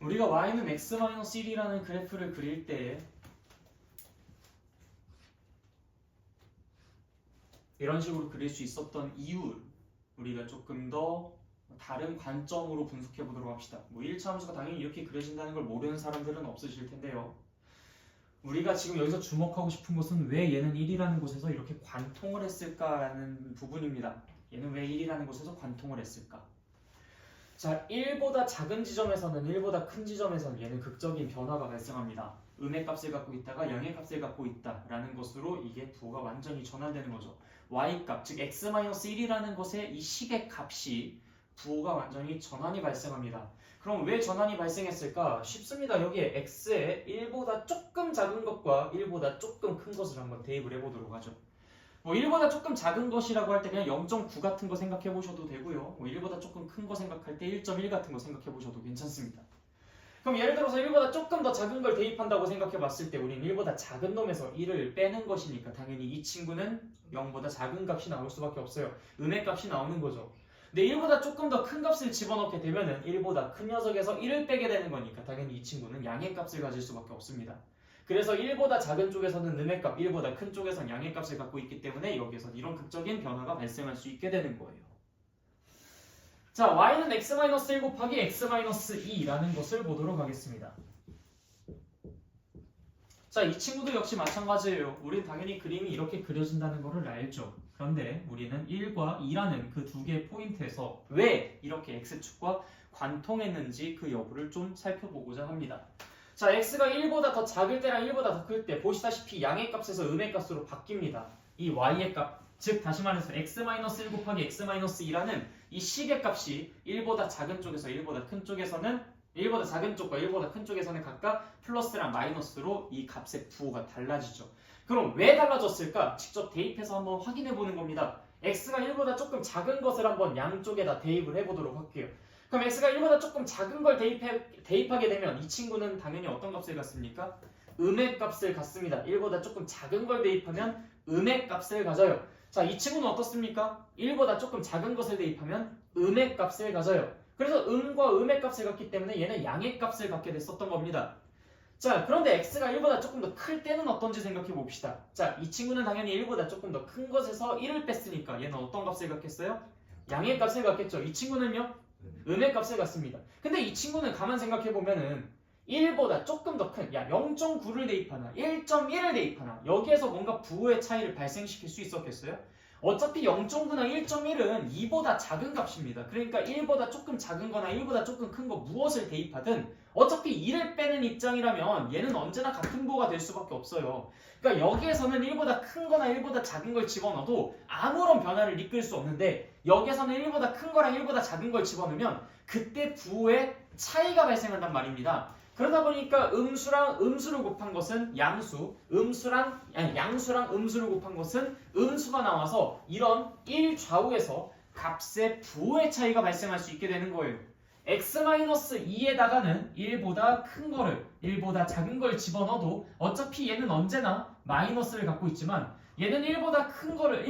우리가 y는 x-1이라는 그래프를 그릴 때 이런 식으로 그릴 수 있었던 이유, 우리가 조금 더 다른 관점으로 분석해 보도록 합시다. 뭐 1차 함수가 당연히 이렇게 그려진다는 걸 모르는 사람들은 없으실 텐데요. 우리가 지금 여기서 주목하고 싶은 것은 왜 얘는 1이라는 곳에서 이렇게 관통을 했을까라는 부분입니다. 얘는 왜 1이라는 곳에서 관통을 했을까? 자, 1보다 작은 지점에서는 1보다 큰 지점에서는 얘는 극적인 변화가 발생합니다. 음의 값을 갖고 있다가 양의 값을 갖고 있다라는 것으로 이게 부호가 완전히 전환되는 거죠. y값, 즉 x-1이라는 것의 이 식의 값이 부호가 완전히 전환이 발생합니다. 그럼 왜 전환이 발생했을까? 쉽습니다. 여기에 x에 1보다 조금 작은 것과 1보다 조금 큰 것을 한번 대입을 해보도록 하죠. 뭐 1보다 조금 작은 것이라고 할 때 그냥 0.9 같은 거 생각해 보셔도 되고요. 뭐 1보다 조금 큰 거 생각할 때 1.1 같은 거 생각해 보셔도 괜찮습니다. 그럼 예를 들어서 1보다 조금 더 작은 걸 대입한다고 생각해 봤을 때 우리는 1보다 작은 놈에서 1을 빼는 것이니까 당연히 이 친구는 0보다 작은 값이 나올 수밖에 없어요. 음의 값이 나오는 거죠. 근데 1보다 조금 더 큰 값을 집어넣게 되면은 1보다 큰 녀석에서 1을 빼게 되는 거니까 당연히 이 친구는 양의 값을 가질 수밖에 없습니다. 그래서 1보다 작은 쪽에서는 음의 값, 1보다 큰 쪽에서는 양의 값을 갖고 있기 때문에 여기서 이런 극적인 변화가 발생할 수 있게 되는 거예요. 자, y는 x-1 곱하기 x-2라는 것을 보도록 하겠습니다. 자, 이 친구도 역시 마찬가지예요. 우린 당연히 그림이 이렇게 그려진다는 것을 알죠. 그런데 우리는 1과 2라는 그 두 개의 포인트에서 왜 이렇게 x축과 관통했는지 그 여부를 좀 살펴보고자 합니다. 자, x가 1보다 더 작을 때랑 1보다 더 클 때 보시다시피 양의 값에서 음의 값으로 바뀝니다. 이 y의 값, 즉 다시 말해서 x-1 곱하기 x-2라는 이 식의 값이 1보다 작은 쪽에서 1보다 큰 쪽에서는 1보다 작은 쪽과 1보다 큰 쪽에서는 각각 플러스랑 마이너스로 이 값의 부호가 달라지죠. 그럼 왜 달라졌을까? 직접 대입해서 한번 확인해 보는 겁니다. x가 1보다 조금 작은 것을 한번 양쪽에다 대입을 해보도록 할게요. 그럼 x가 1보다 조금 작은 걸 대입하게 되면 이 친구는 당연히 어떤 값을 갖습니까? 음의 값을 갖습니다. 1보다 조금 작은 걸 대입하면 음의 값을 가져요. 자, 이 친구는 어떻습니까? 1보다 조금 작은 것을 대입하면 음의 값을 가져요. 그래서 음과 음의 값을 갖기 때문에 얘는 양의 값을 갖게 됐었던 겁니다. 자, 그런데 x가 1보다 조금 더 클 때는 어떤지 생각해 봅시다. 자, 이 친구는 당연히 1보다 조금 더 큰 것에서 1을 뺐으니까 얘는 어떤 값을 갖겠어요? 양의 값을 갖겠죠. 이 친구는요? 음의 값을 갖습니다. 근데 이 친구는 가만 생각해 보면은 1보다 조금 더 큰, 0.9를 대입하나 1.1을 대입하나 여기에서 뭔가 부호의 차이를 발생시킬 수 있었겠어요? 어차피 0.9나 1.1은 2보다 작은 값입니다. 그러니까 1보다 조금 작은 거나 1보다 조금 큰 거 무엇을 대입하든 어차피 2를 빼는 입장이라면 얘는 언제나 같은 부호가 될 수밖에 없어요. 그러니까 여기에서는 1보다 큰 거나 1보다 작은 걸 집어넣어도 아무런 변화를 이끌 수 없는데 여기에서는 1보다 큰 거랑 1보다 작은 걸 집어넣으면 그때 부호의 차이가 발생한단 말입니다. 그러다 보니까 음수랑 음수를 곱한 것은 양수, 양수랑 음수를 곱한 것은 음수가 나와서 이런 1좌우에서 값의 부호의 차이가 발생할 수 있게 되는 거예요. x-2에다가는 1보다 큰 거를 1보다 작은 걸 집어넣어도 어차피 얘는 언제나 마이너스를 갖고 있지만 얘는 1보다 큰 거를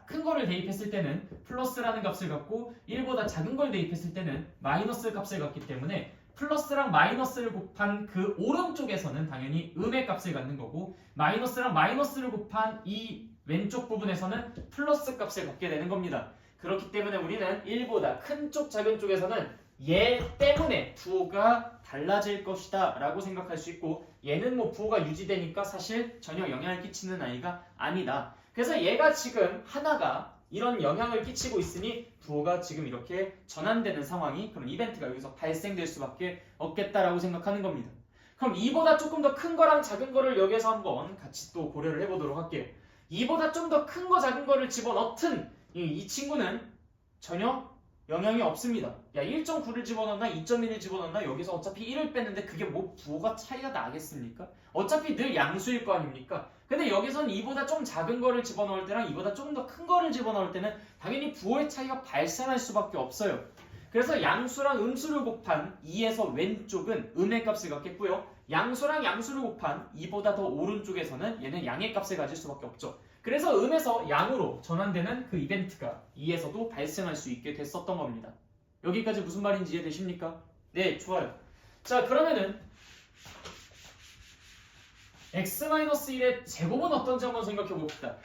큰 거를 대입했을 때는 플러스라는 값을 갖고 1보다 작은 걸 대입했을 때는 마이너스 값을 갖기 때문에 플러스랑 마이너스를 곱한 그 오른쪽에서는 당연히 음의 값을 갖는 거고 마이너스랑 마이너스를 곱한 이 왼쪽 부분에서는 플러스 값을 갖게 되는 겁니다. 그렇기 때문에 우리는 1보다 큰 쪽 작은 쪽에서는 얘 때문에 부호가 달라질 것이다 라고 생각할 수 있고 얘는 뭐 부호가 유지되니까 사실 전혀 영향을 끼치는 아이가 아니다. 그래서 얘가 지금 하나가 이런 영향을 끼치고 있으니 부호가 지금 이렇게 전환되는 상황이 그런 이벤트가 여기서 발생될 수밖에 없겠다라고 생각하는 겁니다. 그럼 2보다 조금 더 큰 거랑 작은 거를 여기서 한번 같이 또 고려를 해보도록 할게요. 2보다 좀 더 큰 거 작은 거를 집어넣든 이 친구는 전혀 영향이 없습니다. 1.9를 집어넣나 2.1을 집어넣나 여기서 어차피 1을 뺐는데 그게 뭐 부호가 차이가 나겠습니까? 어차피 늘 양수일 거 아닙니까? 근데 여기선 2보다 좀 작은 거를 집어넣을 때랑 2보다 조금 더 큰 거를 집어넣을 때는 당연히 부호의 차이가 발생할 수밖에 없어요. 그래서 양수랑 음수를 곱한 2에서 왼쪽은 음의 값을 갖겠고요. 양수랑 양수를 곱한 2보다 더 오른쪽에서는 얘는 양의 값을 가질 수밖에 없죠. 그래서 음에서 양으로 전환되는 그 이벤트가 2에서도 발생할 수 있게 됐었던 겁니다. 여기까지 무슨 말인지 이해되십니까? 네, 좋아요. 자, 그러면은 x-1의 제곱은 어떤지 한번 생각해 봅시다.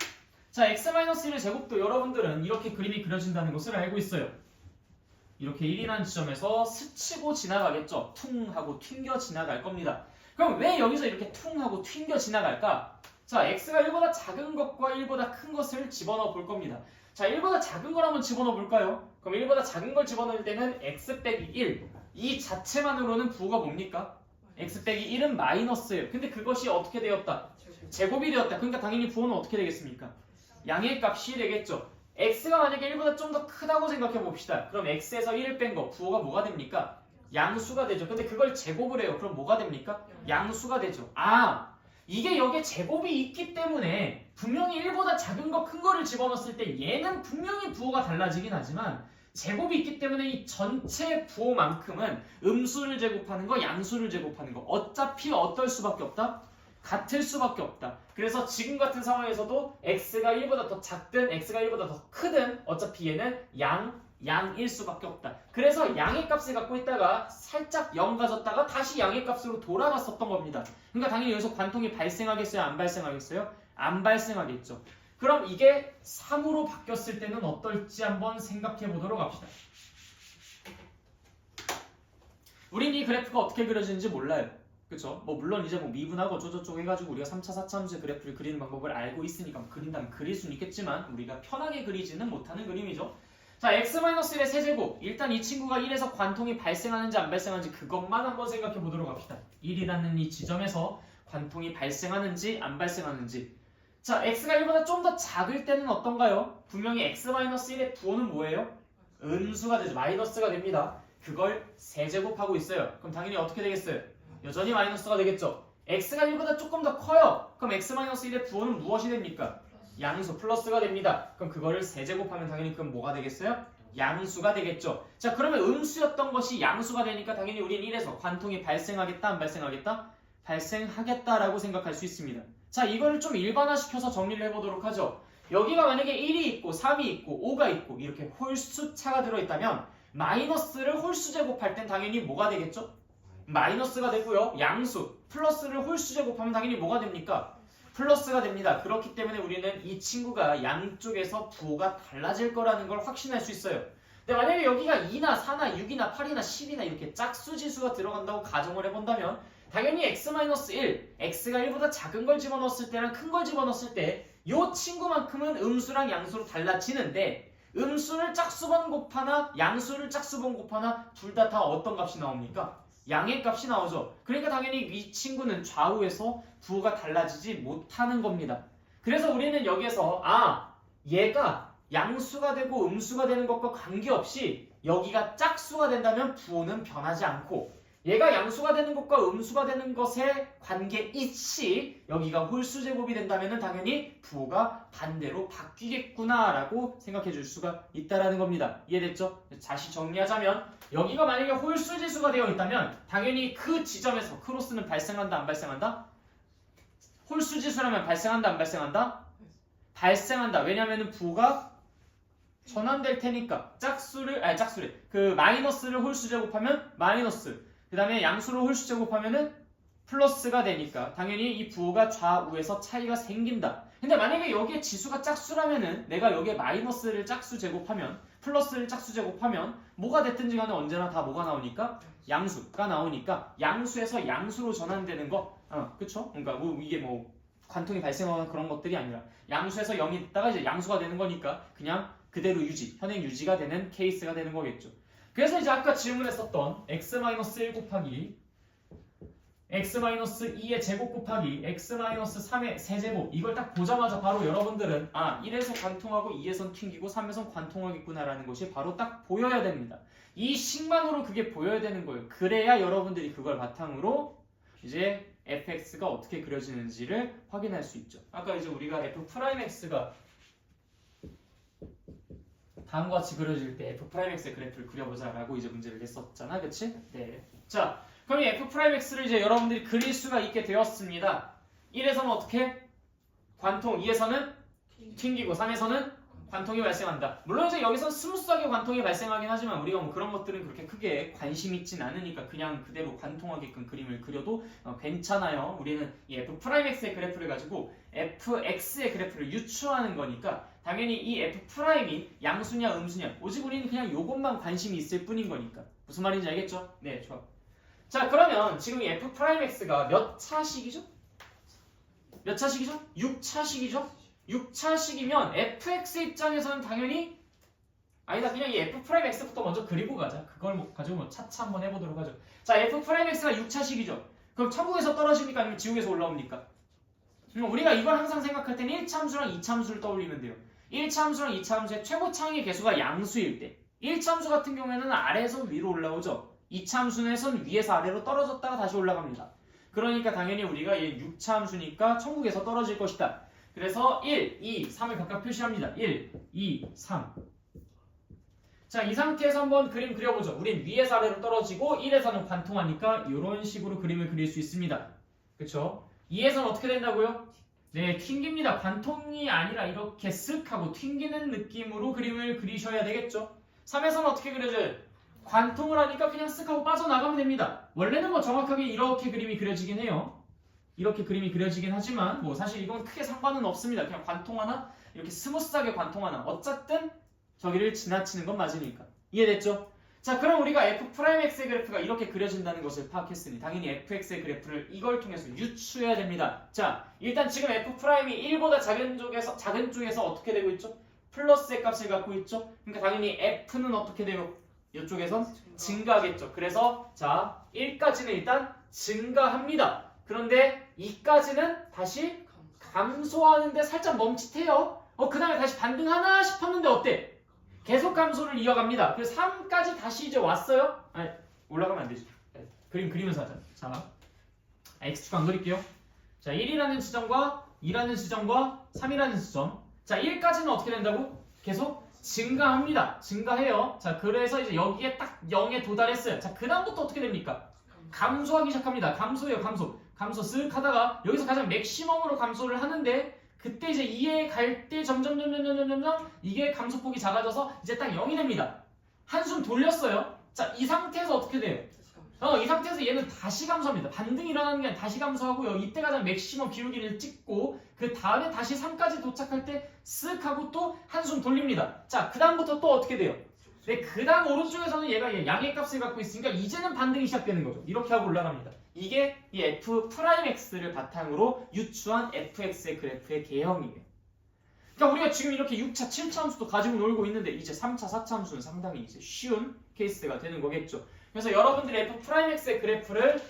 자, x-1의 제곱도 여러분들은 이렇게 그림이 그려진다는 것을 알고 있어요. 이렇게 1이라는 지점에서 스치고 지나가겠죠. 퉁 하고 튕겨 지나갈 겁니다. 그럼 왜 여기서 이렇게 퉁 하고 튕겨 지나갈까? 자, x가 1보다 작은 것과 1보다 큰 것을 집어넣어 볼 겁니다. 자, 1보다 작은 걸 한번 집어넣어 볼까요? 그럼 1보다 작은 걸 집어넣을 때는 x 빼기 1. 이 자체만으로는 부호가 뭡니까? x 빼기 1은 마이너스예요. 근데 그것이 어떻게 되었다? 제곱이 되었다. 그러니까 당연히 부호는 어떻게 되겠습니까? 양의 값이 되겠죠. x가 만약에 1보다 좀 더 크다고 생각해 봅시다. 그럼 x에서 1을 뺀 거 부호가 뭐가 됩니까? 양수가 되죠. 근데 그걸 제곱을 해요. 그럼 뭐가 됩니까? 양수가 되죠. 아, 이게 여기에 제곱이 있기 때문에 분명히 1보다 작은 거 큰 거를 집어넣었을 때 얘는 분명히 부호가 달라지긴 하지만 제곱이 있기 때문에 이 전체 부호만큼은 음수를 제곱하는 거, 양수를 제곱하는 거 어차피 어떨 수밖에 없다? 같을 수밖에 없다. 그래서 지금 같은 상황에서도 x가 1보다 더 작든 x가 1보다 더 크든 어차피 얘는 양일 수밖에 없다. 그래서 양의 값을 갖고 있다가 살짝 0 가졌다가 다시 양의 값으로 돌아갔었던 겁니다. 그러니까 당연히 여기서 관통이 발생하겠어요? 안 발생하겠어요? 안 발생하겠죠. 그럼 이게 3으로 바뀌었을 때는 어떨지 한번 생각해 보도록 합시다. 우린 이 그래프가 어떻게 그려지는지 몰라요. 그쵸? 뭐 물론 이제 뭐 미분하고 어쩌고저쩌고 해가지고 우리가 3차, 4차 함수의 그래프를 그리는 방법을 알고 있으니까 그린다면 그릴 수는 있겠지만 우리가 편하게 그리지는 못하는 그림이죠. 자, x-1의 세제곱. 일단 이 친구가 1에서 관통이 발생하는지 안 발생하는지 그것만 한번 생각해 보도록 합시다. 1이라는 이 지점에서 관통이 발생하는지 안 발생하는지. 자, x가 1보다 좀 더 작을 때는 어떤가요? 분명히 x-1의 부호는 뭐예요? 음수가 되죠. 마이너스가 됩니다. 그걸 세제곱하고 있어요. 그럼 당연히 어떻게 되겠어요? 여전히 마이너스가 되겠죠. x가 1보다 조금 더 커요. 그럼 x-1의 부호는 무엇이 됩니까? 양수 플러스가 됩니다. 그럼 그거를 세제곱하면 당연히 그건 뭐가 되겠어요? 양수가 되겠죠. 자, 그러면 음수였던 것이 양수가 되니까 당연히 우린 1에서 관통이 발생하겠다 안 발생하겠다? 발생하겠다라고 생각할 수 있습니다. 자, 이거를 좀 일반화시켜서 정리를 해보도록 하죠. 여기가 만약에 1이 있고 3이 있고 5가 있고 이렇게 홀수차가 들어있다면 마이너스를 홀수 제곱할 땐 당연히 뭐가 되겠죠? 마이너스가 되고요. 양수 플러스를 홀수 제곱하면 당연히 뭐가 됩니까? 플러스가 됩니다. 그렇기 때문에 우리는 이 친구가 양쪽에서 부호가 달라질 거라는 걸 확신할 수 있어요. 근데 만약에 여기가 2나 4나 6이나 8이나 10이나 이렇게 짝수 지수가 들어간다고 가정을 해본다면 당연히 x-1, x가 1보다 작은 걸 집어넣었을 때랑 큰 걸 집어넣었을 때 이 친구만큼은 음수랑 양수로 달라지는데 음수를 짝수번 곱하나 양수를 짝수번 곱하나 둘 다 어떤 값이 나옵니까? 양의 값이 나오죠. 그러니까 당연히 이 친구는 좌우에서 부호가 달라지지 못하는 겁니다. 그래서 우리는 여기에서 얘가 양수가 되고 음수가 되는 것과 관계없이 여기가 짝수가 된다면 부호는 변하지 않고 얘가 양수가 되는 것과 음수가 되는 것에 관계있이 여기가 홀수 제곱이 된다면 당연히 부호가 반대로 바뀌겠구나라고 생각해 줄 수가 있다라는 겁니다. 이해됐죠? 다시 정리하자면 여기가 만약에 홀수 지수가 되어 있다면 당연히 그 지점에서 크로스는 발생한다 안 발생한다? 홀수 지수라면 발생한다 안 발생한다? 발생한다. 왜냐하면 부호가 전환될 테니까 그 마이너스를 홀수 제곱하면 마이너스 그 다음에 양수를 홀수 제곱하면은 플러스가 되니까 당연히 이 부호가 좌우에서 차이가 생긴다. 근데 만약에 여기에 지수가 짝수라면은 내가 여기에 마이너스를 짝수 제곱하면 플러스를 짝수 제곱하면 뭐가 됐든지 간에 언제나 다 뭐가 나오니까? 양수가 나오니까 양수에서 양수로 전환되는 거 그쵸? 그러니까 이게 뭐 관통이 발생하는 그런 것들이 아니라 양수에서 0이 있다가 이제 양수가 되는 거니까 그냥 그대로 현행 유지가 되는 케이스가 되는 거겠죠. 그래서 이제 아까 질문했었던 x-1 곱하기 x-2의 제곱 곱하기 x-3의 세제곱 이걸 딱 보자마자 바로 여러분들은 1에서 관통하고 2에선 튕기고 3에선 관통하겠구나라는 것이 바로 딱 보여야 됩니다. 이 식만으로 그게 보여야 되는 거예요. 그래야 여러분들이 그걸 바탕으로 이제 fx가 어떻게 그려지는지를 확인할 수 있죠. 아까 이제 우리가 f'x가 다음과 같이 그려질 때 f'x의 그래프를 그려보자 라고 이제 문제를 냈었잖아. 그치? 네. 자, 그럼 이 f'x를 이제 여러분들이 그릴 수가 있게 되었습니다. 1에서는 어떻게? 관통, 2에서는 튕기고 3에서는 관통이 발생한다. 물론 이제 여기서 스무스하게 관통이 발생하긴 하지만 우리가 뭐 그런 것들은 그렇게 크게 관심 있진 않으니까 그냥 그대로 관통하게끔 그림을 그려도 괜찮아요. 우리는 이 f'x의 그래프를 가지고 fx의 그래프를 유추하는 거니까 당연히 이 f'이 양수냐 음수냐 오직 우리는 그냥 요것만 관심이 있을 뿐인 거니까. 무슨 말인지 알겠죠? 네, 좋아. 자, 그러면 지금 이 f'x가 몇 차식이죠? 몇 차식이죠? 6차식이죠? 6차식이면 fx 입장에서는 당연히 아니다, 그냥 이 f'x부터 먼저 그리고 가자. 그걸 가지고 뭐 차차 한번 해보도록 하죠. 자, f'x가 6차식이죠. 그럼 천국에서 떨어집니까? 아니면 지옥에서 올라옵니까? 우리가 이걸 항상 생각할 때는 1차함수랑 2차함수를 떠올리면 돼요. 1차함수랑 2차함수의 최고차항의 개수가 양수일 때 1차함수 같은 경우에는 아래에서 위로 올라오죠. 2차함수는 위에서 아래로 떨어졌다가 다시 올라갑니다. 그러니까 당연히 우리가 얘 6차함수니까 천국에서 떨어질 것이다. 그래서 1, 2, 3을 각각 표시합니다. 1, 2, 3. 자, 이 상태에서 한번 그림 그려보죠. 우린 위에서 아래로 떨어지고 1에서는 관통하니까 이런 식으로 그림을 그릴 수 있습니다. 그쵸? 2에서는 어떻게 된다고요? 네, 튕깁니다. 관통이 아니라 이렇게 쓱 하고 튕기는 느낌으로 그림을 그리셔야 되겠죠? 3에서는 어떻게 그려져요? 관통을 하니까 그냥 쓱 하고 빠져나가면 됩니다. 원래는 뭐 정확하게 이렇게 그림이 그려지긴 해요. 이렇게 그림이 그려지긴 하지만 뭐 사실 이건 크게 상관은 없습니다. 그냥 관통하나 이렇게 스무스하게 관통하나 어쨌든 저기를 지나치는 건 맞으니까. 이해됐죠? 자, 그럼 우리가 f'x의 그래프가 이렇게 그려진다는 것을 파악했으니 당연히 fx의 그래프를 이걸 통해서 유추해야 됩니다. 자, 일단 지금 f'이 1보다 작은 쪽에서 어떻게 되고 있죠? 플러스의 값을 갖고 있죠? 그러니까 당연히 f는 어떻게 돼요? 이쪽에선 증가하겠죠. 그래서 자, 1까지는 일단 증가합니다. 그런데 2까지는 다시 감소하는데 살짝 멈칫해요. 그 다음에 다시 반등하나 싶었는데 어때? 계속 감소를 이어갑니다. 그래서 3까지 다시 이제 왔어요. 아니, 올라가면 안 되지. 그림 그리면서 하자. 자, x축 안 그릴게요. 자, 1이라는 지점과 2라는 지점과 3이라는 지점. 자, 1까지는 어떻게 된다고? 계속 증가합니다. 증가해요. 자, 그래서 이제 여기에 딱 0에 도달했어요. 자, 그 다음부터 어떻게 됩니까? 감소하기 시작합니다. 감소해요, 감소. 감소 쓱 하다가 여기서 가장 맥시멈으로 감소를 하는데 그때 이제 2에 갈 때 점점 이게 감소폭이 작아져서 이제 딱 0이 됩니다. 한숨 돌렸어요. 자, 이 상태에서 어떻게 돼요? 이 상태에서 얘는 다시 감소합니다. 반등이 일어나는 게 아니라 다시 감소하고요. 이때 가장 맥시멈 기울기를 찍고 그 다음에 다시 3까지 도착할 때 쓱 하고 또 한숨 돌립니다. 자, 그 다음부터 또 어떻게 돼요? 네, 그 다음 오른쪽에서는 얘가 양의 값을 갖고 있으니까 이제는 반등이 시작되는 거죠. 이렇게 하고 올라갑니다. 이게 이 f'x를 바탕으로 유추한 fx의 그래프의 개형이에요. 그러니까 우리가 지금 이렇게 6차, 7차 함수도 가지고 놀고 있는데 이제 3차, 4차 함수는 상당히 이제 쉬운 케이스가 되는 거겠죠. 그래서 여러분들이 f'x의 그래프를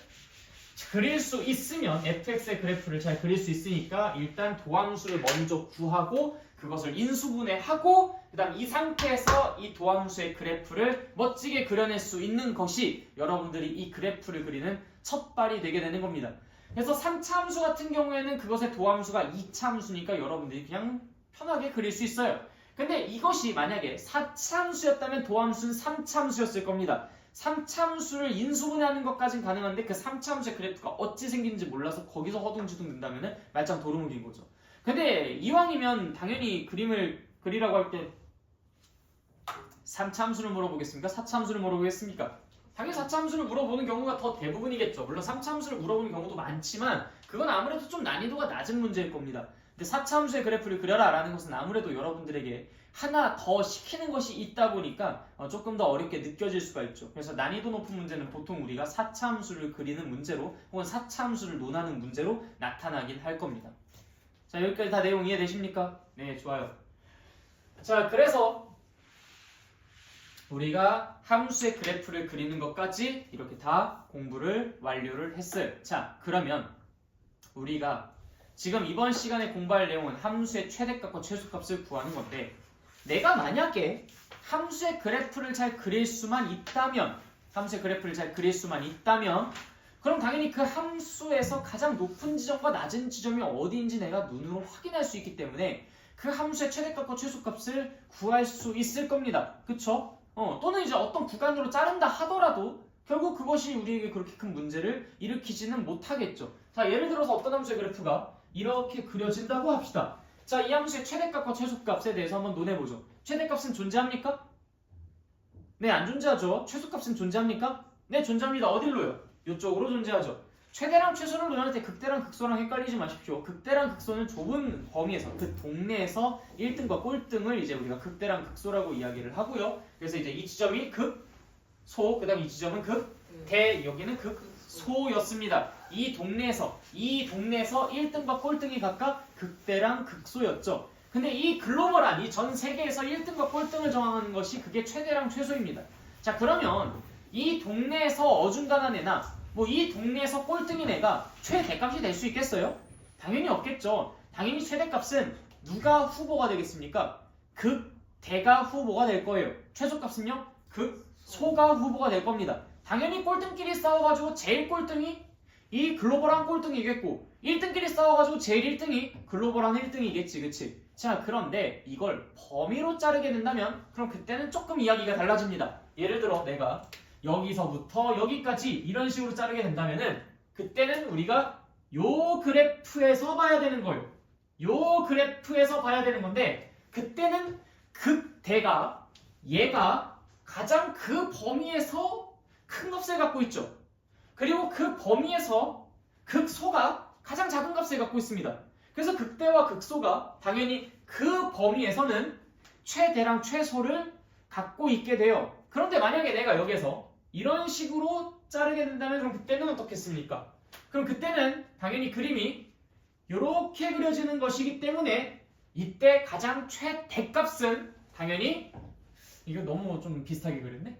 그릴 수 있으면 fx의 그래프를 잘 그릴 수 있으니까 일단 도함수를 먼저 구하고 그것을 인수분해하고 그 다음 이 상태에서 이 도함수의 그래프를 멋지게 그려낼 수 있는 것이 여러분들이 이 그래프를 그리는 첫 발이 되게 되는 겁니다. 그래서 3차 함수 같은 경우에는 그것의 도함수가 2차 함수니까 여러분들이 그냥 편하게 그릴 수 있어요. 근데 이것이 만약에 4차 함수였다면 도함수는 3차 함수였을 겁니다. 3차 함수를 인수분해하는 것까진 가능한데 그 3차 함수의 그래프가 어찌 생기는지 몰라서 거기서 허둥지둥 된다면 말짱 도루묵인 거죠. 근데 이왕이면 당연히 그림을 그리라고 할 때 3차 함수를 물어보겠습니까? 4차 함수를 물어보겠습니까? 당연히 4차 함수를 물어보는 경우가 더 대부분이겠죠. 물론 3차 함수를 물어보는 경우도 많지만 그건 아무래도 좀 난이도가 낮은 문제일 겁니다. 근데 4차 함수의 그래프를 그려라 라는 것은 아무래도 여러분들에게 하나 더 시키는 것이 있다 보니까 조금 더 어렵게 느껴질 수가 있죠. 그래서 난이도 높은 문제는 보통 우리가 4차 함수를 그리는 문제로 혹은 4차 함수를 논하는 문제로 나타나긴 할 겁니다. 자, 여기까지 다 내용 이해되십니까? 네, 좋아요. 자, 그래서 우리가 함수의 그래프를 그리는 것까지 이렇게 다 공부를 완료를 했어요. 자, 그러면 우리가 지금 이번 시간에 공부할 내용은 함수의 최대값과 최소값을 구하는 건데 내가 만약에 함수의 그래프를 잘 그릴 수만 있다면 그럼 당연히 그 함수에서 가장 높은 지점과 낮은 지점이 어디인지 내가 눈으로 확인할 수 있기 때문에 그 함수의 최대값과 최소값을 구할 수 있을 겁니다. 그쵸? 또는 이제 어떤 구간으로 자른다 하더라도 결국 그것이 우리에게 그렇게 큰 문제를 일으키지는 못하겠죠. 자, 예를 들어서 어떤 함수의 그래프가 이렇게 그려진다고 합시다. 자, 이 함수의 최대값과 최소값에 대해서 한번 논해보죠. 최대값은 존재합니까? 네, 안 존재하죠. 최소값은 존재합니까? 네, 존재합니다. 어딜로요? 이쪽으로 존재하죠. 최대랑 최소를 논할 때 극대랑 극소랑 헷갈리지 마십시오. 극대랑 극소는 좁은 범위에서, 그 동네에서 1등과 꼴등을 이제 우리가 극대랑 극소라고 이야기를 하고요. 그래서 이제 이 지점이 극소, 그 다음 이 지점은 극대, 여기는 극소였습니다. 이 동네에서 1등과 꼴등이 각각 극대랑 극소였죠. 근데 이 글로벌한, 이 전 세계에서 1등과 꼴등을 정하는 것이 그게 최대랑 최소입니다. 자, 그러면 이 동네에서 어중간한 애나 뭐 이 동네에서 꼴등인 애가 최대값이 될 수 있겠어요? 당연히 없겠죠. 당연히 최대값은 누가 후보가 되겠습니까? 극대가 후보가 될 거예요. 최소값은요? 극소가 후보가 될 겁니다. 당연히 꼴등끼리 싸워가지고 제일 꼴등이 이 글로벌한 꼴등이겠고 1등끼리 싸워가지고 제일 1등이 글로벌한 1등이겠지, 그치? 자, 그런데 이걸 범위로 자르게 된다면 그럼 그때는 조금 이야기가 달라집니다. 예를 들어 내가 여기서부터 여기까지 이런 식으로 자르게 된다면은 그때는 우리가 요 그래프에서 봐야 되는 거예요. 요 그래프에서 봐야 되는 건데 그때는 극대가 얘가 가장 그 범위에서 큰 값을 갖고 있죠. 그리고 그 범위에서 극소가 가장 작은 값을 갖고 있습니다. 그래서 극대와 극소가 당연히 그 범위에서는 최대랑 최소를 갖고 있게 돼요. 그런데 만약에 내가 여기서 이런 식으로 자르게 된다면 그럼 그때는 어떻겠습니까? 그럼 그때는 당연히 그림이 이렇게 그려지는 것이기 때문에 이때 가장 최대값은 당연히 이거 너무 좀 비슷하게 그렸네?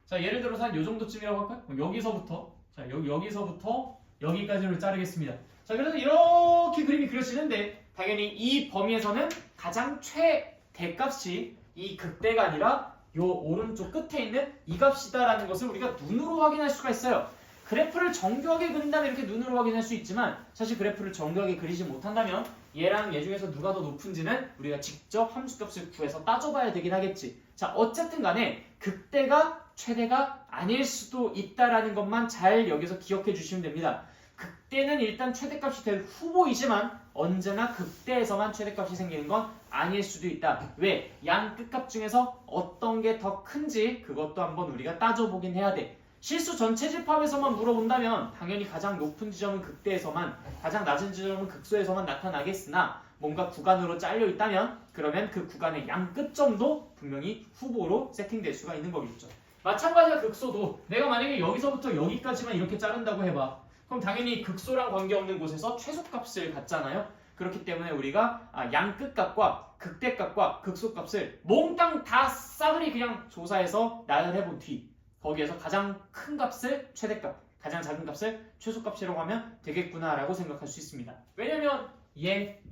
자, 예를 들어서 한 요 정도쯤이라고 할까요? 여기서부터 자, 여기서부터 여기까지를 자르겠습니다. 자, 그래서 이렇게 그림이 그려지는데 당연히 이 범위에서는 가장 최대값이 이 극대가 아니라 요 오른쪽 끝에 있는 이 값이다라는 것을 우리가 눈으로 확인할 수가 있어요. 그래프를 정교하게 그린다면 이렇게 눈으로 확인할 수 있지만 사실 그래프를 정교하게 그리지 못한다면 얘랑 얘 중에서 누가 더 높은지는 우리가 직접 함수값을 구해서 따져봐야 되긴 하겠지. 자, 어쨌든 간에 극대가 최대가 아닐 수도 있다라는 것만 잘 여기서 기억해 주시면 됩니다. 극대는 일단 최대값이 될 후보이지만 언제나 극대에서만 최대값이 생기는 건 아닐 수도 있다. 왜? 양 끝값 중에서 어떤 게 더 큰지 그것도 한번 우리가 따져보긴 해야 돼. 실수 전체 집합에서만 물어본다면 당연히 가장 높은 지점은 극대에서만 가장 낮은 지점은 극소에서만 나타나겠으나 뭔가 구간으로 잘려 있다면 그러면 그 구간의 양 끝점도 분명히 후보로 세팅될 수가 있는 거겠죠. 마찬가지로 극소도 내가 만약에 여기서부터 여기까지만 이렇게 자른다고 해봐. 그럼 당연히 극소랑 관계없는 곳에서 최소값을 갖잖아요. 그렇기 때문에 우리가 양 끝값과 극대값과 극소값을 몽땅 다 싸그리 그냥 조사해서 나열해본 뒤 거기에서 가장 큰 값을 최대값, 가장 작은 값을 최소값이라고 하면 되겠구나라고 생각할 수 있습니다. 왜냐면 얘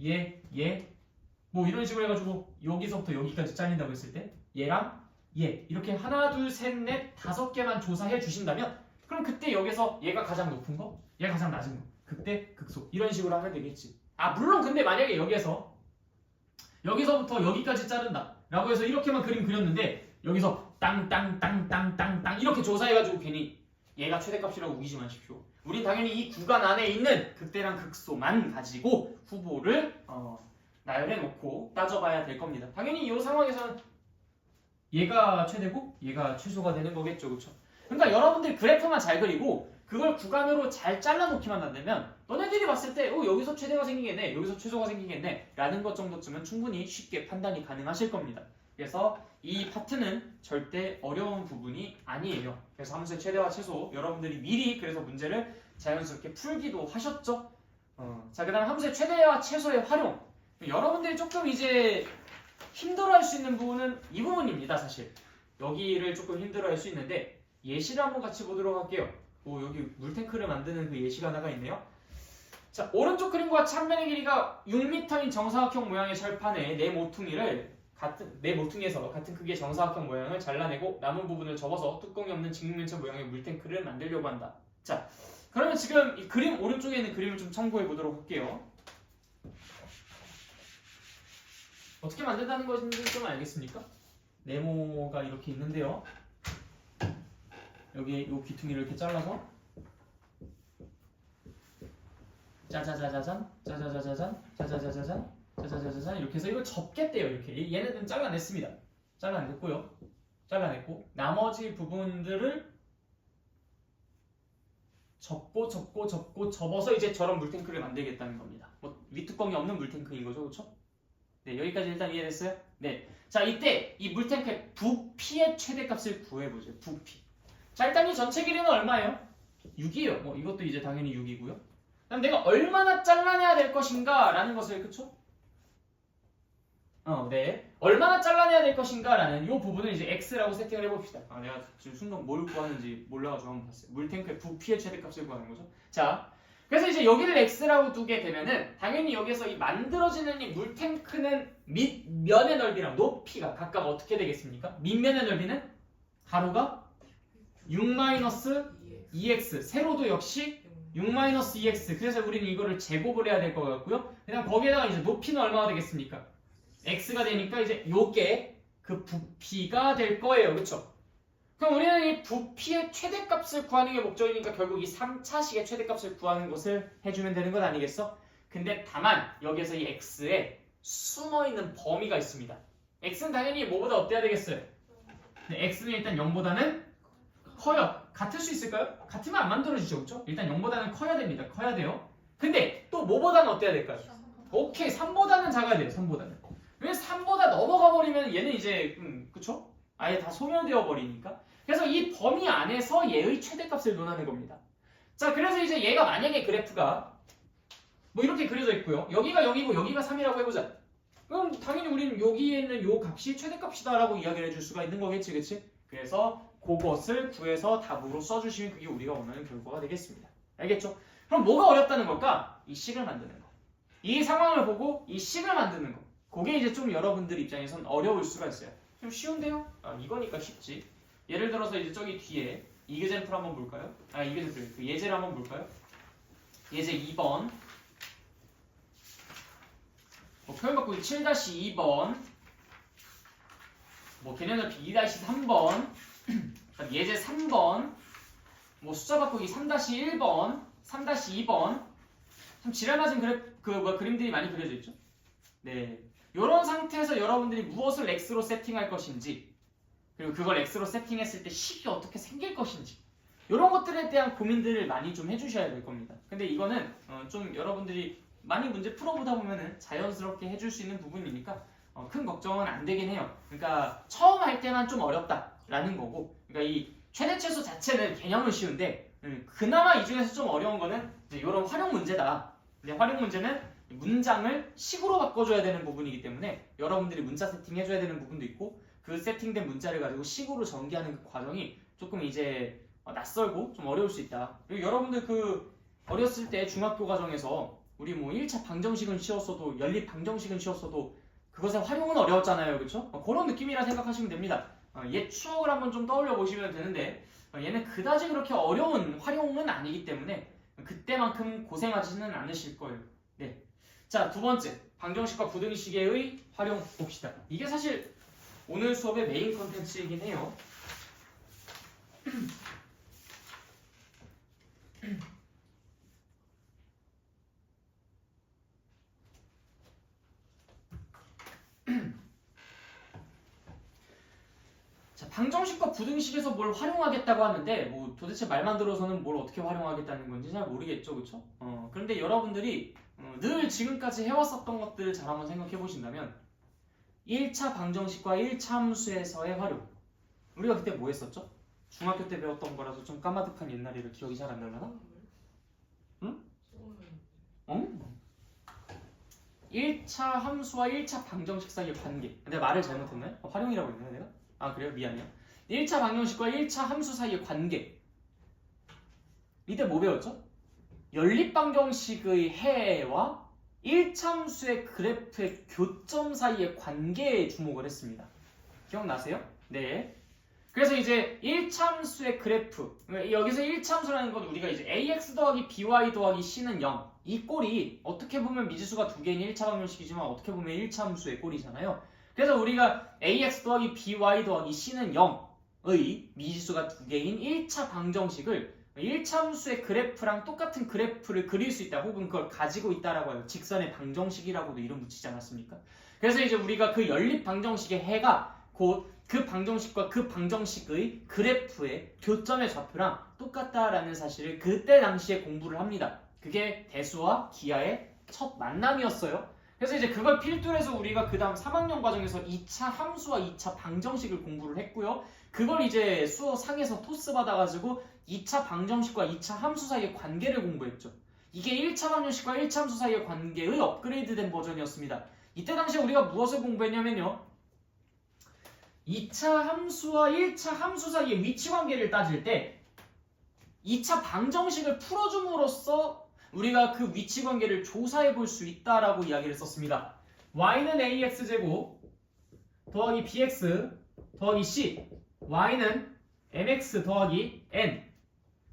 뭐 이런 식으로 해가지고 여기서부터 여기까지 잘린다고 했을 때 얘랑 얘 이렇게 하나 둘 셋 넷 다섯 개만 조사해 주신다면 그럼 그때 여기서 얘가 가장 높은 거, 얘가 가장 낮은 거, 극대, 극소 이런 식으로 하면 되겠지. 물론 근데 만약에 여기서부터 여기까지 자른다 라고 해서 이렇게만 그림 그렸는데 여기서 땅 이렇게 조사해가지고 괜히 얘가 최대값이라고 우기지 마십시오. 우린 당연히 이 구간 안에 있는 극대랑 극소만 가지고 후보를 나열해놓고 따져봐야 될 겁니다. 당연히 이 상황에서는 얘가 최대고 얘가 최소가 되는 거겠죠, 그렇죠? 그러니까 여러분들 그래프만 잘 그리고 그걸 구간으로 잘 잘라놓기만 한다면 너네들이 봤을 때 여기서 최대가 생기겠네, 여기서 최소가 생기겠네 라는 것 정도쯤은 충분히 쉽게 판단이 가능하실 겁니다. 그래서 이 파트는 절대 어려운 부분이 아니에요. 그래서 함수의 최대와 최소 여러분들이 미리 그래서 문제를 자연스럽게 풀기도 하셨죠. 자, 그 다음 함수의 최대와 최소의 활용. 여러분들이 조금 이제 힘들어할 수 있는 부분은 이 부분입니다. 사실 여기를 조금 힘들어할 수 있는데 예시를 한번 같이 보도록 할게요. 여기 물탱크를 만드는 그 예시가 하나가 있네요. 자, 오른쪽 그림과 참면의 길이가 6m인 정사각형 모양의 철판에 네 모퉁이에서 같은 크기의 정사각형 모양을 잘라내고 남은 부분을 접어서 뚜껑이 없는 직육면체 모양의 물탱크를 만들려고 한다. 자, 그러면 지금 이 그림 오른쪽에 있는 그림을 좀 참고해 보도록 할게요. 어떻게 만든다는 것인지 좀 알겠습니까? 네모가 이렇게 있는데요. 여기 이 귀퉁이를 이렇게 잘라서 짜자자자잔, 짜자자자잔, 짜자자자잔 자자자자자 이렇게 해서 이걸 접겠대요. 이렇게 얘네들은 잘라냈습니다. 잘라냈고요. 잘라냈고 나머지 부분들을 접고 접어서 이제 저런 물탱크를 만들겠다는 겁니다. 뭐 윗뚜껑이 없는 물탱크인 거죠, 그렇죠? 네, 여기까지 일단 이해됐어요? 네. 자, 이때 이 물탱크의 부피의 최대값을 구해보죠. 부피. 자, 일단 이 전체 길이는 얼마예요? 6이에요. 뭐 이것도 이제 당연히 6이고요. 그럼 내가 얼마나 잘라내야 될 것인가 라는 것을, 그쵸? 네. 얼마나 잘라내야 될 것인가 라는 이 부분을 이제 X라고 세팅을 해봅시다. 내가 지금 순간 뭘 구하는지 몰라가지고 한번 봤어요. 물탱크의 부피의 최대값을 구하는 거죠. 자, 그래서 이제 여기를 X라고 두게 되면은 당연히 여기서 이 만들어지는 이 물탱크는 밑면의 넓이랑 높이가 각각 어떻게 되겠습니까? 밑면의 넓이는 가로가 6-2x, 세로도 역시 6-2x. 그래서 우리는 이거를 제곱을 해야 될 것 같고요. 그다음 거기에다가 이제 높이는 얼마가 되겠습니까? x가 되니까 이제 요게 그 부피가 될 거예요. 그렇죠? 그럼 우리는 이 부피의 최대값을 구하는 게 목적이니까 결국 이 3차식의 최대값을 구하는 것을 해주면 되는 것 아니겠어? 근데 다만 여기에서 이 x에 숨어있는 범위가 있습니다. x는 당연히 뭐보다 어때야 되겠어요? 근데 x는 일단 0보다는 커요. 같을 수 있을까요? 같으면 안 만들어지죠. 그렇죠? 일단 0보다는 커야 됩니다. 커야 돼요. 근데 또 뭐보다는 어때야 될까요? 오케이, 3보다는 작아야 돼요. 3보다는. 왜 3보다 넘어가 버리면 얘는 이제 그쵸? 아예 다 소멸되어 버리니까. 그래서 이 범위 안에서 얘의 최대값을 논하는 겁니다. 자, 그래서 이제 얘가 만약에 그래프가 뭐 이렇게 그려져 있고요. 여기가 0이고 여기가 3이라고 해보자. 그럼 당연히 우리는 여기에 있는 요 값이 최대값이다라고 이야기를 해줄 수가 있는 거겠지, 그치? 그래서 그것을 구해서 답으로 써주시면 그게 우리가 원하는 결과가 되겠습니다. 알겠죠? 그럼 뭐가 어렵다는 걸까? 이 식을 만드는 거. 이 상황을 보고 이 식을 만드는 거. 그게 이제 좀 여러분들 입장에선 어려울 수가 있어요. 좀 쉬운데요? 이거니까 쉽지. 예를 들어서 이제 저기 뒤에 이그젠플 한번 볼까요? 이그젠플, 그 예제를 한번 볼까요? 예제 2번. 뭐 표현 바꾸기 7-2번. 뭐 개념 넓히 2-3번. 예제 3번. 뭐 숫자 바꾸기 3-1번, 3-2번. 참 지랄맞은 그림들이 많이 그려져 있죠? 네. 이런 상태에서 여러분들이 무엇을 x로 세팅할 것인지, 그리고 그걸 x로 세팅했을 때 식이 어떻게 생길 것인지, 이런 것들에 대한 고민들을 많이 좀 해주셔야 될 겁니다. 근데 이거는 좀 여러분들이 많이 문제 풀어보다 보면은 자연스럽게 해줄 수 있는 부분이니까 큰 걱정은 안 되긴 해요. 그러니까 처음 할 때만 좀 어렵다라는 거고, 그러니까 이 최대최소 자체는 개념은 쉬운데 그나마 이 중에서 좀 어려운 거는 이제 이런 활용 문제다. 근데 활용 문제는 문장을 식으로 바꿔줘야 되는 부분이기 때문에 여러분들이 문자 세팅해줘야 되는 부분도 있고, 그 세팅된 문자를 가지고 식으로 전개하는 그 과정이 조금 이제 낯설고 좀 어려울 수 있다. 그리고 여러분들 그 어렸을 때 중학교 과정에서 우리 뭐 1차 방정식은 쉬웠어도 연립 방정식은 쉬웠어도 그것의 활용은 어려웠잖아요. 그렇죠? 그런 느낌이라 생각하시면 됩니다. 옛 추억을 한번 좀 떠올려 보시면 되는데 얘는 그다지 그렇게 어려운 활용은 아니기 때문에 그때만큼 고생하지는 않으실 거예요. 네. 자, 두 번째, 방정식과 부등식의 활용 봅시다. 이게 사실 오늘 수업의 메인 컨텐츠이긴 해요. 자, 방정식과 부등식에서 뭘 활용하겠다고 하는데 뭐 도대체 말만 들어서는 뭘 어떻게 활용하겠다는 건지 잘 모르겠죠, 그렇죠? 그런데 여러분들이 늘 지금까지 해왔었던 것들을 잘 한번 생각해 보신다면 1차 방정식과 1차 함수에서의 활용, 우리가 그때 뭐 했었죠? 중학교 때 배웠던 거라서 좀 까마득한 옛날이라 기억이 잘 안 나려나? 응? 1차 함수와 1차 방정식 사이의 관계. 내가 말을 잘못했나요? 활용이라고 했나요 내가? 그래요? 미안해요. 1차 방정식과 1차 함수 사이의 관계. 이때 뭐 배웠죠? 연립방정식의 해와 1차 함수의 그래프의 교점 사이의 관계에 주목을 했습니다. 기억나세요? 네. 그래서 이제 1차 함수의 그래프, 여기서 1차 함수라는 건 우리가 이제 ax 더하기 by 더하기 c는 0, 이 꼴이 어떻게 보면 미지수가 두 개인 1차 방정식이지만 어떻게 보면 1차 함수의 꼴이잖아요. 그래서 우리가 ax 더하기 by 더하기 c는 0의 미지수가 두 개인 1차 방정식을 1차함수의 그래프랑 똑같은 그래프를 그릴 수 있다 혹은 그걸 가지고 있다라고 해요. 직선의 방정식이라고도 이름 붙이지 않았습니까? 그래서 이제 우리가 그 연립 방정식의 해가 곧 그 방정식과 그 방정식의 그래프의 교점의 좌표랑 똑같다라는 사실을 그때 당시에 공부를 합니다. 그게 대수와 기하의 첫 만남이었어요. 그래서 이제 그걸 필두로 해서 우리가 그 다음 3학년 과정에서 2차 함수와 2차 방정식을 공부를 했고요. 그걸 이제 수어 상에서 토스 받아가지고 2차 방정식과 2차 함수 사이의 관계를 공부했죠. 이게 1차 방정식과 1차 함수 사이의 관계의 업그레이드된 버전이었습니다. 이때 당시에 우리가 무엇을 공부했냐면요. 2차 함수와 1차 함수 사이의 위치 관계를 따질 때 2차 방정식을 풀어줌으로써 우리가 그 위치 관계를 조사해 볼 수 있다라고 이야기를 썼습니다. y는 ax제곱 더하기 bx 더하기 c y는 mx 더하기 n.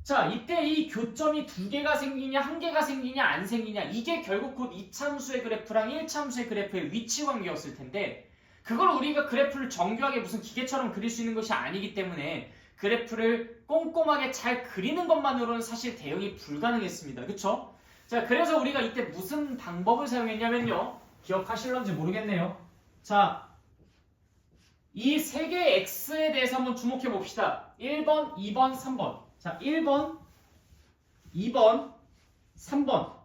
자, 이때 이 교점이 두 개가 생기냐 한 개가 생기냐 안 생기냐 이게 결국 곧 2차 함수의 그래프랑 1차 함수의 그래프의 위치 관계였을 텐데 그걸 우리가 그래프를 정교하게 무슨 기계처럼 그릴 수 있는 것이 아니기 때문에 그래프를 꼼꼼하게 잘 그리는 것만으로는 사실 대응이 불가능했습니다. 그쵸? 자, 그래서 우리가 이때 무슨 방법을 사용했냐면요. 기억하실런지 모르겠네요. 자, 이 세 개의 x에 대해서 한번 주목해 봅시다. 1번, 2번, 3번. 자, 1번, 2번, 3번.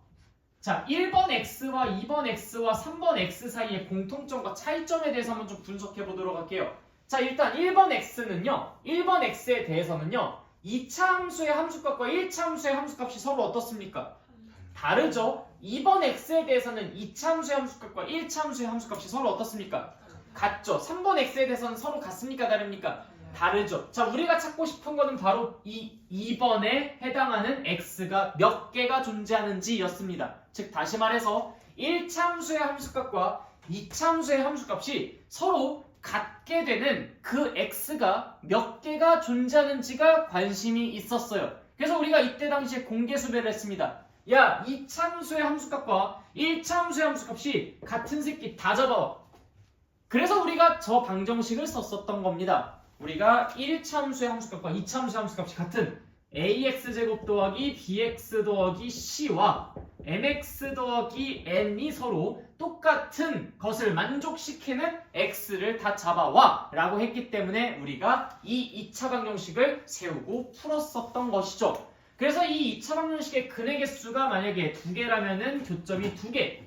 자, 1번 x와 2번 x와 3번 x 사이의 공통점과 차이점에 대해서 한번 좀 분석해 보도록 할게요. 자, 일단 1번 x는요. 1번 x에 대해서는요. 2차 함수의 함수값과 1차 함수의 함수값이 서로 어떻습니까? 다르죠. 2번 x에 대해서는 2차 함수의 함수값과 1차 함수의 함수값이 서로 어떻습니까? 같죠. 3번 x에 대해서는 서로 같습니까? 다릅니까? 다르죠. 자, 우리가 찾고 싶은 거는 바로 이 2번에 해당하는 x가 몇 개가 존재하는지 였습니다. 즉 다시 말해서 1차 함수의 함수값과 2차 함수의 함수값이 서로 같게 되는 그 x가 몇 개가 존재하는지가 관심이 있었어요. 그래서 우리가 이때 당시에 공개 수배를 했습니다. 야, 2차 함수의 함수값과 1차 함수의 함수값이 같은 새끼 다 잡아. 그래서 우리가 저 방정식을 썼었던 겁니다. 우리가 1차 함수의 함수값과 2차 함수의 함수값이 같은 ax제곱 더하기 bx 더하기 c와 mx 더하기 n이 서로 똑같은 것을 만족시키는 x를 다 잡아와 라고 했기 때문에 우리가 이 2차 방정식을 세우고 풀었었던 것이죠. 그래서 이 2차 방정식의 근의 개수가 만약에 2개라면은 교점이 2개,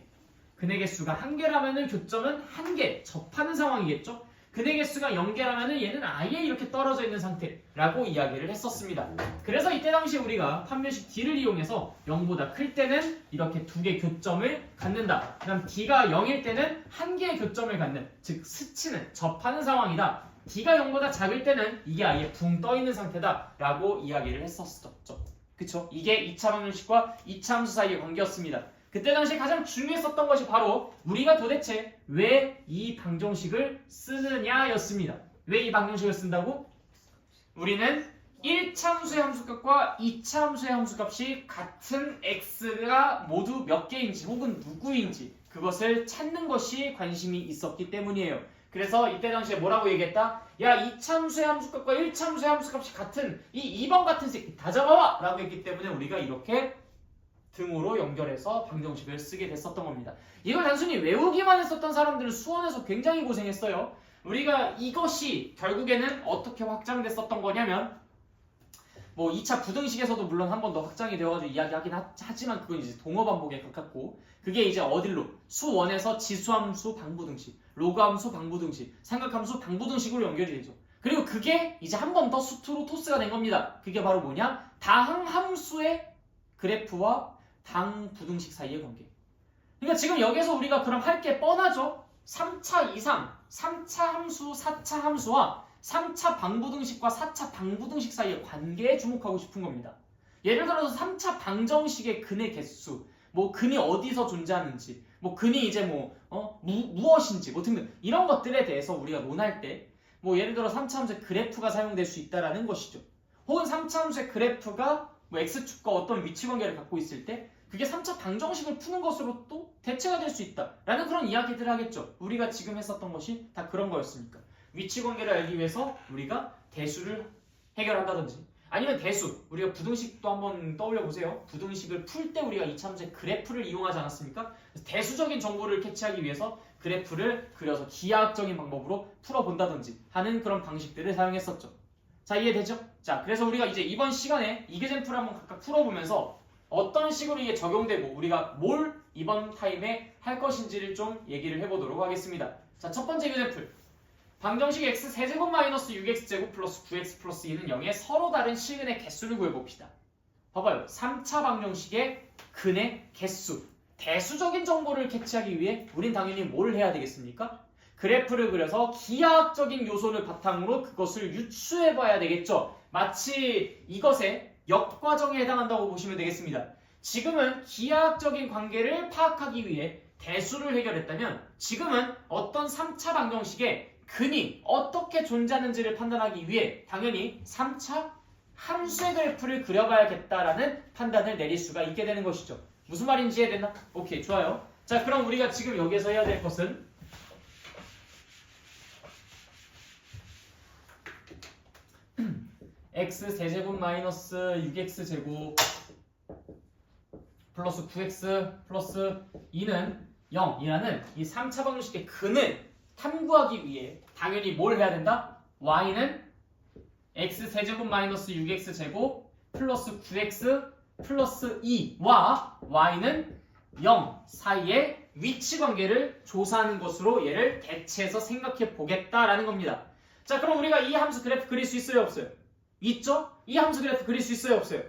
근의 개수가 1개라면은 교점은 1개 접하는 상황이겠죠. 근의 개수가 0개라면은 얘는 아예 이렇게 떨어져 있는 상태라고 이야기를 했었습니다. 그래서 이때 당시 우리가 판별식 D를 이용해서 0보다 클 때는 이렇게 2개 교점을 갖는다. 그다음 D가 0일 때는 1개의 교점을 갖는, 즉 스치는, 접하는 상황이다. D가 0보다 작을 때는 이게 아예 붕 떠 있는 상태다 라고 이야기를 했었죠. 그쵸? 이게 2차 방정식과 2차 함수 사이의 관계였습니다. 그때 당시 가장 중요했었던 것이 바로 우리가 도대체 왜 이 방정식을 쓰느냐였습니다. 왜 이 방정식을 쓴다고? 우리는 1차 함수의 함수값과 2차 함수의 함수값이 같은 x가 모두 몇 개인지 혹은 누구인지 그것을 찾는 것이 관심이 있었기 때문이에요. 그래서 이때 당시에 뭐라고 얘기했다? 야, 2차 함수의 함수값과 1차 함수의 함수값이 같은 이 2번 같은 새끼 다 잡아와! 라고 했기 때문에 우리가 이렇게 등으로 연결해서 방정식을 쓰게 됐었던 겁니다. 이걸 단순히 외우기만 했었던 사람들은 수원에서 굉장히 고생했어요. 우리가 이것이 결국에는 어떻게 확장됐었던 거냐면 뭐 2차 부등식에서도 물론 한 번 더 확장이 되어가지고 이야기하긴 하지만 그건 이제 동어 반복에 가깝고 그게 이제 어딜로? 수원에서 지수함수 방부등식, 로그함수 방부등식, 삼각함수 방부등식으로 연결이 되죠. 그리고 그게 이제 한 번 더 수투로 토스가 된 겁니다. 그게 바로 뭐냐? 다항함수의 그래프와 당부등식 사이의 관계. 그러니까 지금 여기서 우리가 그럼 할 게 뻔하죠? 3차 이상, 3차 함수, 4차 함수와 3차 방부등식과 4차 방부등식 사이의 관계에 주목하고 싶은 겁니다. 예를 들어서 3차 방정식의 근의 개수, 뭐 근이 어디서 존재하는지, 뭐 근이 이제 무엇인지 뭐 등등 이런 것들에 대해서 우리가 논할 때 뭐 예를 들어 3차 함수의 그래프가 사용될 수 있다라는 것이죠. 혹은 3차 함수의 그래프가 뭐 x축과 어떤 위치 관계를 갖고 있을 때 그게 3차 방정식을 푸는 것으로 또 대체가 될 수 있다라는 그런 이야기들을 하겠죠. 우리가 지금 했었던 것이 다 그런 거였으니까. 위치 관계를 알기 위해서 우리가 대수를 해결한다든지 아니면 대수. 우리가 부등식도 한번 떠올려 보세요. 부등식을 풀 때 우리가 이차함수의 그래프를 이용하지 않았습니까? 그래서 대수적인 정보를 캐치하기 위해서 그래프를 그려서 기하학적인 방법으로 풀어본다든지 하는 그런 방식들을 사용했었죠. 자, 이해되죠? 자, 그래서 우리가 이제 이번 시간에 이계젠프를 한번 각각 풀어보면서 어떤 식으로 이게 적용되고 우리가 뭘 이번 타임에 할 것인지를 좀 얘기를 해보도록 하겠습니다. 자, 첫 번째 이계젠플. 방정식 x 세제곱 마이너스 6x제곱 플러스 9x 플러스 2는 0의 서로 다른 실근의 개수를 구해봅시다. 봐봐요. 3차 방정식의 근의 개수. 대수적인 정보를 캐치하기 위해 우린 당연히 뭘 해야 되겠습니까? 그래프를 그려서 기하학적인 요소를 바탕으로 그것을 유추해봐야 되겠죠. 마치 이것의 역과정에 해당한다고 보시면 되겠습니다. 지금은 기하학적인 관계를 파악하기 위해 대수를 해결했다면 지금은 어떤 3차 방정식의 근이 어떻게 존재하는지를 판단하기 위해 당연히 3차 함수의 그래프를 그려봐야겠다라는 판단을 내릴 수가 있게 되는 것이죠. 무슨 말인지 이해됐나? 오케이, 좋아요. 자, 그럼 우리가 지금 여기서 해야 될 것은 x 세제곱 마이너스 6x제곱 플러스 9x 플러스 2는 0이라는 이 3차 방정식의 근을 탐구하기 위해 당연히 뭘 해야 된다? y는 x 세제곱 마이너스 6x제곱 플러스 9x 플러스 2와 y는 0 사이의 위치 관계를 조사하는 것으로 얘를 대체해서 생각해 보겠다라는 겁니다. 자, 그럼 우리가 이 함수 그래프 그릴 수 있어요, 없어요? 있죠? 이 함수 그래프 그릴 수 있어요, 없어요?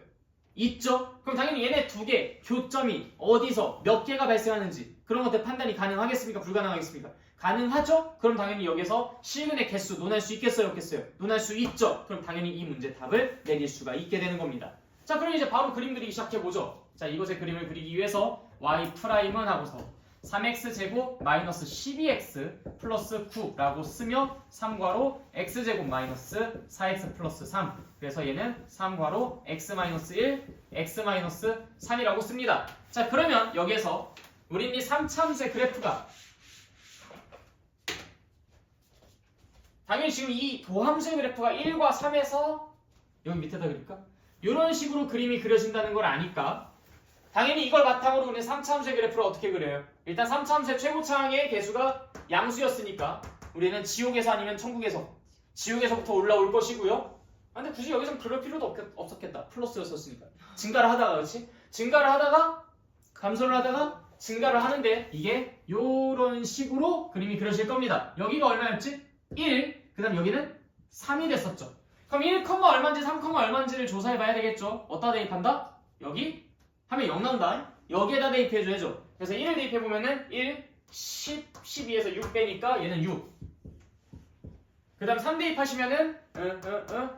있죠? 그럼 당연히 얘네 두 개 교점이 어디서 몇 개가 발생하는지 그런 것들 판단이 가능하겠습니까? 불가능하겠습니까? 가능하죠? 그럼 당연히 여기서 실근의 개수 논할 수 있겠어요, 없겠어요? 논할 수 있죠? 그럼 당연히 이 문제 답을 내릴 수가 있게 되는 겁니다. 자, 그럼 이제 바로 그림 그리기 시작해보죠. 자, 이것의 그림을 그리기 위해서 y''은 하고서 3x제곱 마이너스 12x 플러스 9라고 쓰며 3괄호 x제곱 마이너스 4x 플러스 3. 그래서 얘는 3괄호 x 마이너스 1, x 마이너스 3이라고 씁니다. 자, 그러면 여기에서 우린 이 3차 함수의 그래프가 당연히 지금 이 도함수의 그래프가 1과 3에서 여기 밑에다 그릴까? 이런 식으로 그림이 그려진다는 걸 아니까 당연히 이걸 바탕으로 우리는 3차 함수의 그래프를 어떻게 그려요? 일단 3차 함수의 최고차항의 개수가 양수였으니까 우리는 지옥에서 아니면 천국에서 지옥에서부터 올라올 것이고요. 근데 굳이 여기서 그럴 필요도 없었겠다. 플러스였었으니까. 증가를 하다가 그렇지? 증가를 하다가 감소를 하다가 증가를 하는데 이게 요런 식으로 그림이 그려질 겁니다. 여기가 얼마였지? 1. 그 다음 여기는 3이 됐었죠. 그럼 1, 얼마인지 3, 얼마인지를 조사해 봐야 되겠죠. 어디다 대입한다? 여기 하면 0 나온다. 여기에다 대입해줘야죠. 그래서 1을 대입해보면은 1, 10, 12에서 6 빼니까 얘는 6. 그 다음 3 대입하시면은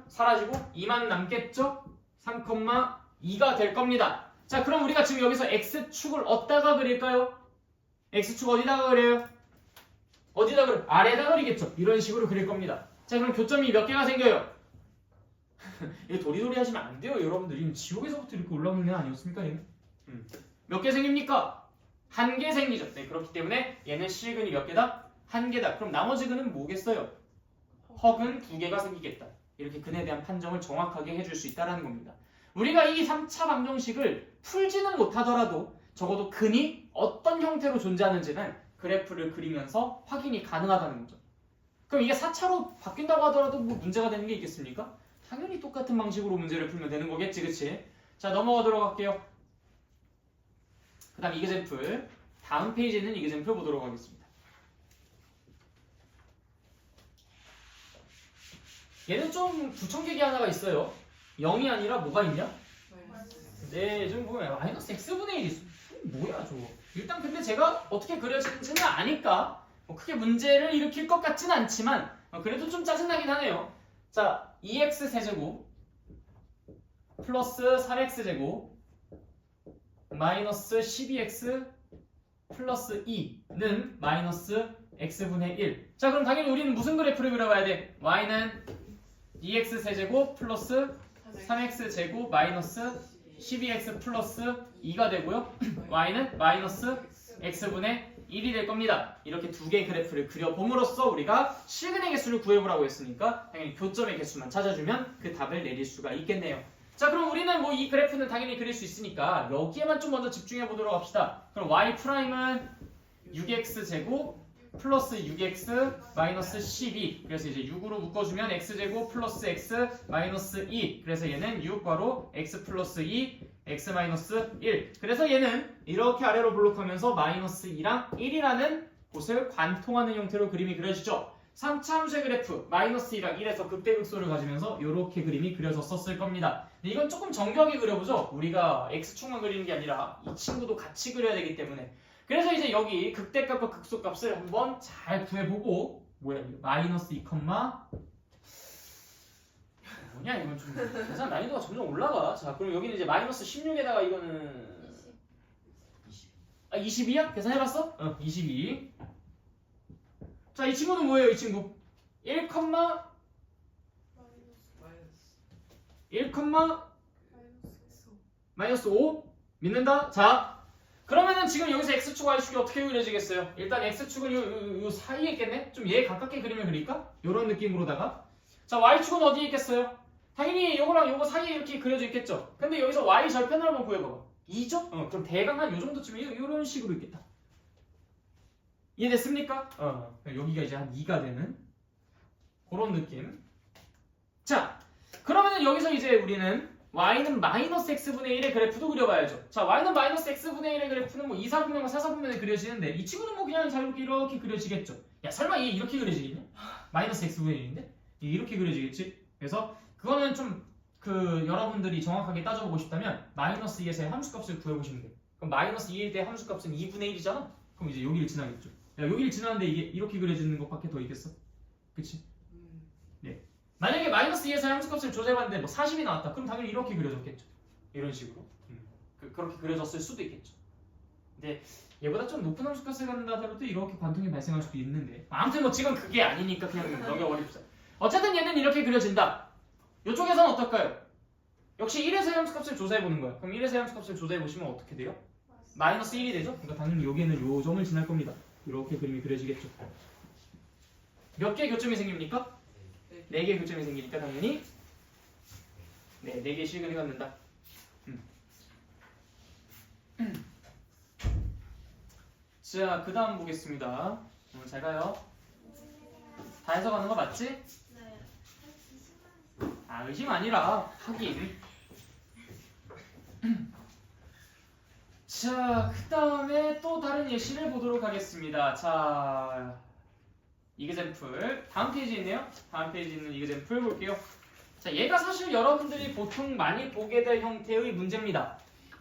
사라지고 2만 남겠죠? 3,2가 될 겁니다. 자, 그럼 우리가 지금 여기서 x축을 어디다가 그릴까요? x축 어디다가 그려요? 어디다 그려? 아래다 그리겠죠? 이런 식으로 그릴 겁니다. 자, 그럼 교점이 몇 개가 생겨요? 이거 도리도리 하시면 안 돼요, 여러분들. 이미 지옥에서부터 이렇게 올라오는 애 아니었습니까, 얘는? 몇 개 생깁니까? 1개 생기죠. 네, 그렇기 때문에 얘는 실근이 몇 개다? 1개다. 그럼 나머지 근은 뭐겠어요? 허근 2개가 생기겠다. 이렇게 근에 대한 판정을 정확하게 해줄 수 있다는 겁니다. 우리가 이 3차 방정식을 풀지는 못하더라도 적어도 근이 어떤 형태로 존재하는지는 그래프를 그리면서 확인이 가능하다는 거죠. 그럼 이게 4차로 바뀐다고 하더라도 뭐 문제가 되는 게 있겠습니까? 당연히 똑같은 방식으로 문제를 풀면 되는 거겠지, 그치? 자, 넘어가도록 할게요. 그 다음 이계젠플. 다음 페이지에는 이계젠플 보도록 하겠습니다. 얘는 좀 부천객이 하나가 있어요. 0이 아니라 뭐가 있냐? 네, 좀 보면 마이너스 x분의 1이 뭐야 저거. 일단 근데 제가 어떻게 그려지는지는 아니까 뭐 크게 문제를 일으킬 것 같진 않지만 그래도 좀 짜증나긴 하네요. 자, 2x 세제곱 플러스 3x제곱 마이너스 12x 플러스 2는 마이너스 x분의 1. 자, 그럼 당연히 우리는 무슨 그래프를 그려봐야 돼? y는 2x 세제곱 플러스 3x제곱 마이너스 12x 플러스 2가 되고요. y는 마이너스 x분의 1이 될 겁니다. 이렇게 두 개의 그래프를 그려봄으로써 우리가 실근의 개수를 구해보라고 했으니까 당연히 교점의 개수만 찾아주면 그 답을 내릴 수가 있겠네요. 자, 그럼 우리는 뭐 이 그래프는 당연히 그릴 수 있으니까 여기에만 좀 먼저 집중해 보도록 합시다. 그럼 y''은 6x제곱 플러스 6x 마이너스 12. 그래서 이제 6으로 묶어주면 x제곱 플러스 x 마이너스 2. 그래서 얘는 6괄호 x 플러스 2 x 마이너스 1. 그래서 얘는 이렇게 아래로 블록하면서 마이너스 2랑 1이라는 곳을 관통하는 형태로 그림이 그려지죠. 3차 함수의 그래프 마이너스 2랑 1에서 극대극소를 가지면서 이렇게 그림이 그려졌었을 겁니다. 근데 이건 조금 정교하게 그려보죠. 우리가 x축만 그리는 게 아니라 이 친구도 같이 그려야 되기 때문에. 그래서 이제 여기 극대값과 극소값을 한번 잘 구해보고 뭐야 마이너스 2, 뭐냐 이건 좀 계산 난이도가 점점 올라가. 자, 그럼 여기는 이제 마이너스 16에다가 이거는 22야? 계산해봤어? 22. 자, 이 친구는 뭐예요? 이 친구 1, 1, 마이너스 5 믿는다? 자, 그러면은 지금 여기서 x축, y축이 어떻게 그려지겠어요? 일단 x축은 요 사이에 있겠네? 좀 얘 가깝게 그림을 그릴까? 요런 느낌으로다가. 자, y축은 어디에 있겠어요? 당연히 요거랑 요거 사이에 이렇게 그려져 있겠죠? 근데 여기서 y 절편을 한번 구해봐봐. 2죠? 그럼 대강 한 요 정도쯤에 요런 식으로 있겠다. 이해됐습니까? 여기가 이제 한 2가 되는 그런 느낌. 자, 그러면은 여기서 이제 우리는 y는 마이너스 x분의 1의 그래프도 그려봐야죠. 자, y는 마이너스 x분의 1의 그래프는 뭐 2사분면과 4사분면에 그려지는데 이 친구는 뭐 그냥 자유롭게 이렇게 그려지겠죠. 야, 설마 얘 이렇게 그려지겠냐? 마이너스 x분의 1인데? 얘 이렇게 그려지겠지? 그래서 그거는 좀 여러분들이 정확하게 따져보고 싶다면 마이너스 2에서의 함수값을 구해보시면 돼요. 그럼 마이너스 2일 때 함수값은 2분의 1이잖아? 그럼 이제 여기를 지나겠죠. 야, 여기를 지나는데 이게 이렇게 그려지는 것밖에 더 있겠어? 그치? 네. 만약에 마이너스 2에서 함수값을 조절해봤는데 뭐 40이 나왔다. 그럼 당연히 이렇게 그려졌겠죠. 이런 식으로. 그렇게 그려졌을 수도 있겠죠. 근데 얘보다 좀 높은 함수값을 갖는다 하더라도 이렇게 관통이 발생할 수도 있는데 아무튼 뭐 지금 그게 아니니까 그냥 넘겨버립시다. 어쨌든 얘는 이렇게 그려진다. 이쪽에서는 어떨까요? 역시 1에서의 함수값을 조사해보는 거야. 그럼 1에서의 함수값을 조사해보시면 어떻게 돼요? 마이너스 1이 되죠? 그러니까 당연히 여기에는 요 점을 지날 겁니다. 이렇게 그림이 그려지겠죠. 몇 개의 교점이 생깁니까? 4개의 교점이 생기니까 당연히 4개의 실근이 갖는다. 자, 그 다음 보겠습니다. 잘 가요. 다 해석하는 거 맞지? 네. 아, 의심 아니라 확인. 자, 그 다음에 또 다른 예시를 보도록 하겠습니다. 자, 이그젬플 다음 페이지에 있네요. 다음 페이지에 있는 이그젬플 볼게요. 자, 얘가 사실 여러분들이 보통 많이 보게 될 형태의 문제입니다.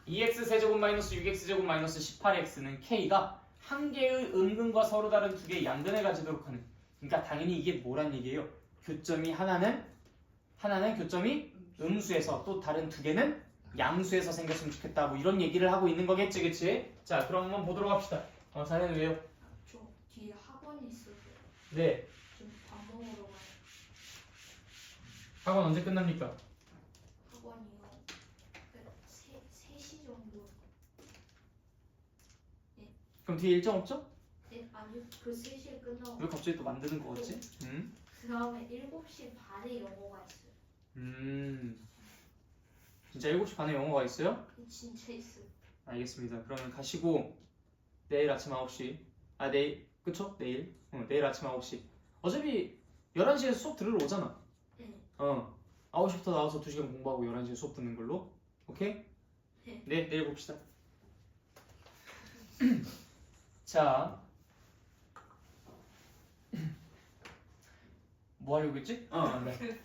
2x 세제곱 마이너스 6x 제곱 마이너스 18x는 k가 한 개의 음근과 서로 다른 두 개의 양근을 가지도록 하는. 그러니까 당연히 이게 뭐란 얘기예요? 교점이 하나는 교점이 음수에서 또 다른 두 개는 양수에서 생겼으면 좋겠다. 뭐 이런 얘기를 하고 있는 거겠지, 그치? 자, 그럼 한번 보도록 합시다. 자네는 왜요? 저 뒤에 학원이 있어요. 네. 좀 밥 먹으러 가요. 학원 언제 끝납니까? 학원이요. 3시 정도. 그럼 뒤에 일정 없죠? 네, 아니 그 3시에 끝나고. 왜 갑자기 또 만드는 거겠지? 그 다음에 7시 반에 영어가 있어요. 진짜 7시 반에 영어가 있어요? 진짜 있어요. 알겠습니다. 그러면 가시고 내일 아침 9시 내일 그쵸? 내일 내일 아침 9시 어차피 11시에 수업 들으러 오잖아. 네. 9시부터 나와서 2시간 공부하고 11시에 수업 듣는 걸로. 오케이? 네. 네, 내일 봅시다. 자, 뭐 하려고 했지? 네.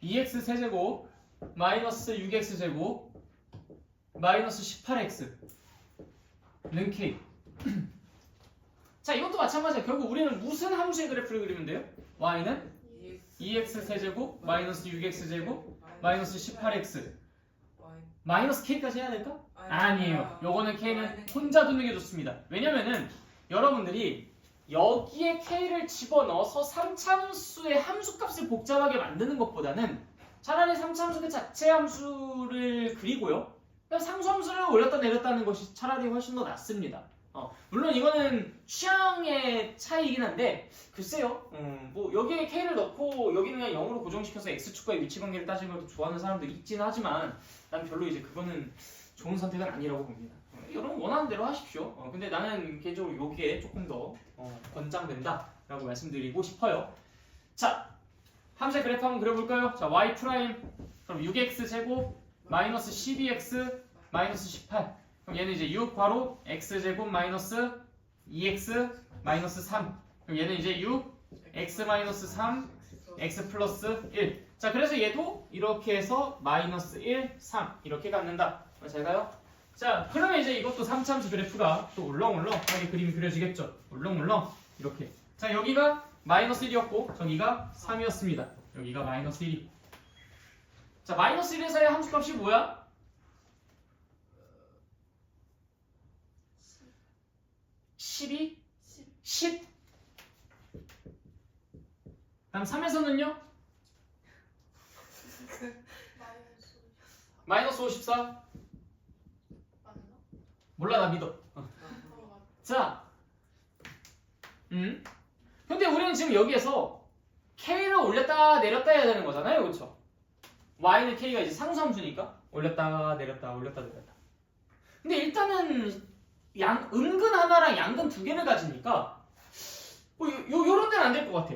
2x 세제곱 마이너스 6x 제곱 마이너스 18x는 k. 자, 이것도 마찬가지야. 결국 우리는 무슨 함수의 그래프를 그리면 돼요? y는 2x 세제곱 마이너스 6x 제곱 마이너스 18x 마이너스 k까지 해야 될까? 아니에요. 요거는 k는 혼자 두는 게 좋습니다. 왜냐면은 여러분들이 여기에 k를 집어넣어서 3차함수의 함수값을 복잡하게 만드는 것보다는 차라리 3차함수 그 자체 함수를 그리고요, 상수함수를 올렸다 내렸다 하는 것이 차라리 훨씬 더 낫습니다. 물론 이거는 취향의 차이이긴 한데 글쎄요. 뭐 여기에 K를 넣고 여기는 그냥 0으로 고정시켜서 X축과의 위치 관계를 따지는 것도 좋아하는 사람들이 있긴 하지만 난 별로 이제 그거는 좋은 선택은 아니라고 봅니다. 여러분 원하는 대로 하십시오. 근데 나는 개인적으로 여기에 조금 더 권장된다라고 말씀드리고 싶어요. 자, 함수의 그래프 한번 그려볼까요? 자, y 프라임 그럼 6x 제곱 마이너스 12x 마이너스 18. 그럼 얘는 이제 6 괄호 x 제곱 마이너스 2x 마이너스 3. 그럼 얘는 이제 6 x 마이너스 3 x 플러스 1. 자, 그래서 얘도 이렇게 해서 마이너스 1, 3 이렇게 갖는다. 잘 가요? 자, 그러면 이제 이것도 3차함수 그래프가 또 울렁울렁하게 그림이 그려지겠죠. 울렁울렁 이렇게. 자, 여기가 마이너스 1이었고 저기가 3이었습니다. 여기가 마이너스 1이. 자, 마이너스 1에서의 함수값이 뭐야? 12? 10? 다음 3에서는요? 마이너스 54? 몰라, 나 믿어. 자, 근데 우리는 지금 여기에서 K를 올렸다 내렸다 해야 되는 거잖아요, 그렇죠? Y는 K가 이제 상수함수니까 올렸다 내렸다 올렸다 내렸다. 근데 일단은 음근 하나랑 양근 두 개를 가지니까 뭐 요런 데는 안 될 것 같아.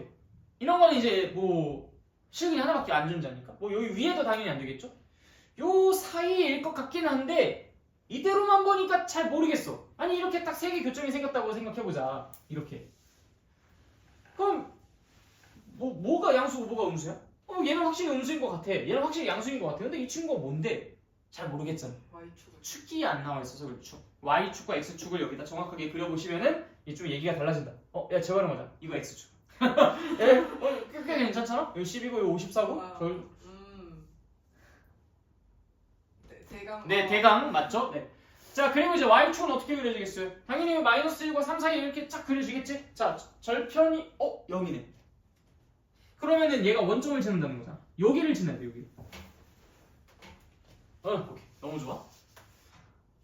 이런 거는 이제 뭐 실근이 하나밖에 안 존재하니까 뭐 여기 위에도 당연히 안 되겠죠? 요 사이일 것 같긴 한데 이대로만 보니까 잘 모르겠어. 아니 이렇게 딱 세 개 교점이 생겼다고 생각해보자. 이렇게. 그럼 뭐가 양수고 뭐가 음수야? 얘는 확실히 음수인 것 같아. 얘는 확실히 양수인 것 같아. 근데 이 친구가 뭔데? 잘 모르겠잖아. 축이 안 나와 있어서 그렇죠. Y축과 X축을 여기다 정확하게 그려보시면은 좀 얘기가 달라진다. 야 재활용하자. 이거 X축. 꽤 괜찮잖아? 여기 10이고 여기 54고. 대강. 네, 대강 맞죠? 네. 자, 그리고 이제 Y축은 어떻게 그려지겠어요? 당연히 마이너스 1과 3 사이에 이렇게 쫙 그려지겠지? 자, 절편이 0이네. 그러면은 얘가 원점을 지는다는 거잖아. 여기를 지나야 돼, 여기. 오케이. 너무 좋아.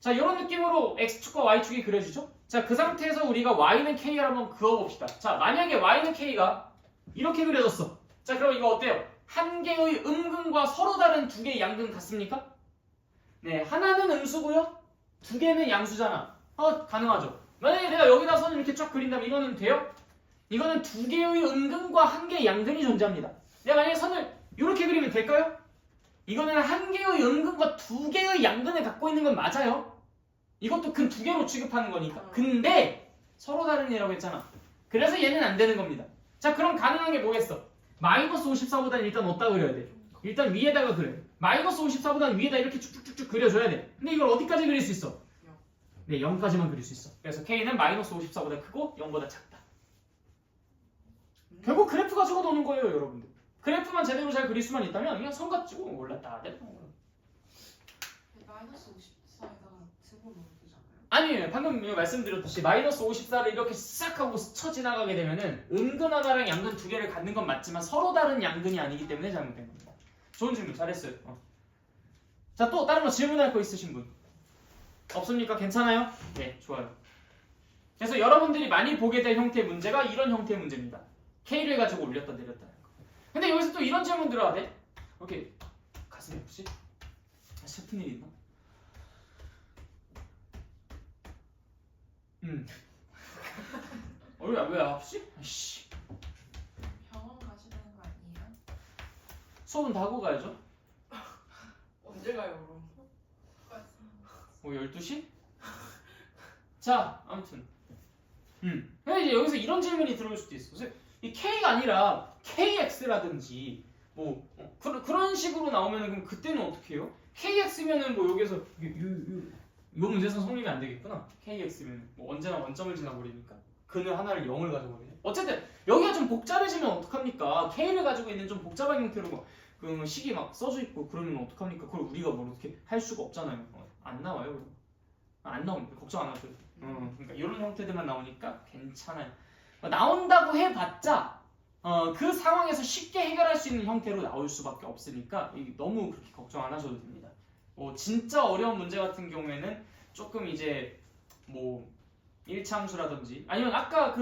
자, 이런 느낌으로 X축과 Y축이 그려지죠? 자, 그 상태에서 우리가 Y는 K를 한번 그어봅시다. 자, 만약에 Y는 K가 이렇게 그려졌어. 자, 그럼 이거 어때요? 한 개의 음근과 서로 다른 두 개의 양근 같습니까? 네, 하나는 음수고요. 두 개는 양수잖아. 가능하죠. 만약에 내가 여기다 선을 이렇게 쫙 그린다면 이거는 돼요? 이거는 두 개의 음근과 한 개의 양근이 존재합니다. 내가 만약에 선을 이렇게 그리면 될까요? 이거는 한 개의 음근과 두 개의 양근을 갖고 있는 건 맞아요. 이것도 근 두 개로 취급하는 거니까. 근데 서로 다른 이라고 했잖아. 그래서 얘는 안 되는 겁니다. 자, 그럼 가능한 게 뭐겠어? 마이너스 54보다는 일단 어디다 그려야 돼? 일단 위에다가 그려요. 마이너스 54보다는 위에다 이렇게 쭉쭉쭉쭉 그려줘야 돼. 근데 이걸 어디까지 그릴 수 있어? 네, 0까지만 그릴 수 있어. 그래서 K는 마이너스 54보다 크고 0보다 작다. 결국 그래프 가지고 노는 거예요, 여러분들. 그래프만 제대로 잘 그릴 수만 있다면 그냥 선 가지고 올랐다 내렸다. 마이너스 54에다가 제곱 넣으면 되잖아요. 아니에요. 방금 말씀드렸듯이 마이너스 54를 이렇게 싹 하고 스쳐 지나가게 되면은 음근 하나랑 양근 두 개를 갖는 건 맞지만 서로 다른 양근이 아니기 때문에 잘못된 겁니다. 좋은 질문 잘했어요. 자, 또 다른 거 질문할 거 있으신 분? 없습니까? 괜찮아요? 네, 좋아요. 그래서 여러분들이 많이 보게 될 형태의 문제가 이런 형태의 문제입니다. K를 가지고 올렸다 내렸다 하는 거. 근데 여기서 또 이런 질문 들어야 돼. 오케이. 가슴이 아프지? 슬픈 일 있나? 왜 아프지? 아이씨. 병원 가시는 거 아니에요? 수업은 다 하고 가야죠. 언제 가요 그럼? 12시? 자, 아무튼. 근데 이제 여기서 이런 질문이 들어올 수도 있어. 이 K가 아니라 KX라든지 뭐 그런 식으로 나오면은 그럼 그때는 어떻게 해요? KX면은 뭐 여기서 요 문제에서 성립이 안 되겠구나. KX면은 뭐 언제나 원점을 지나버리니까 근을 하나를 0을 가져버리네. 어쨌든 여기가 좀 복잡해지면 어떡합니까? K를 가지고 있는 좀 복잡한 형태로 그 식이 막 써져 있고 그러면 어떡합니까? 그걸 우리가 뭐 어떻게 할 수가 없잖아요. 안 나와요, 그럼. 안 나옵니다. 걱정 안 하셔도 돼요. 그러니까 이런 형태들만 나오니까 괜찮아요. 나온다고 해봤자 그 상황에서 쉽게 해결할 수 있는 형태로 나올 수밖에 없으니까 너무 그렇게 걱정 안 하셔도 됩니다. 진짜 어려운 문제 같은 경우에는 조금 이제 뭐 일차함수라든지 아니면 아까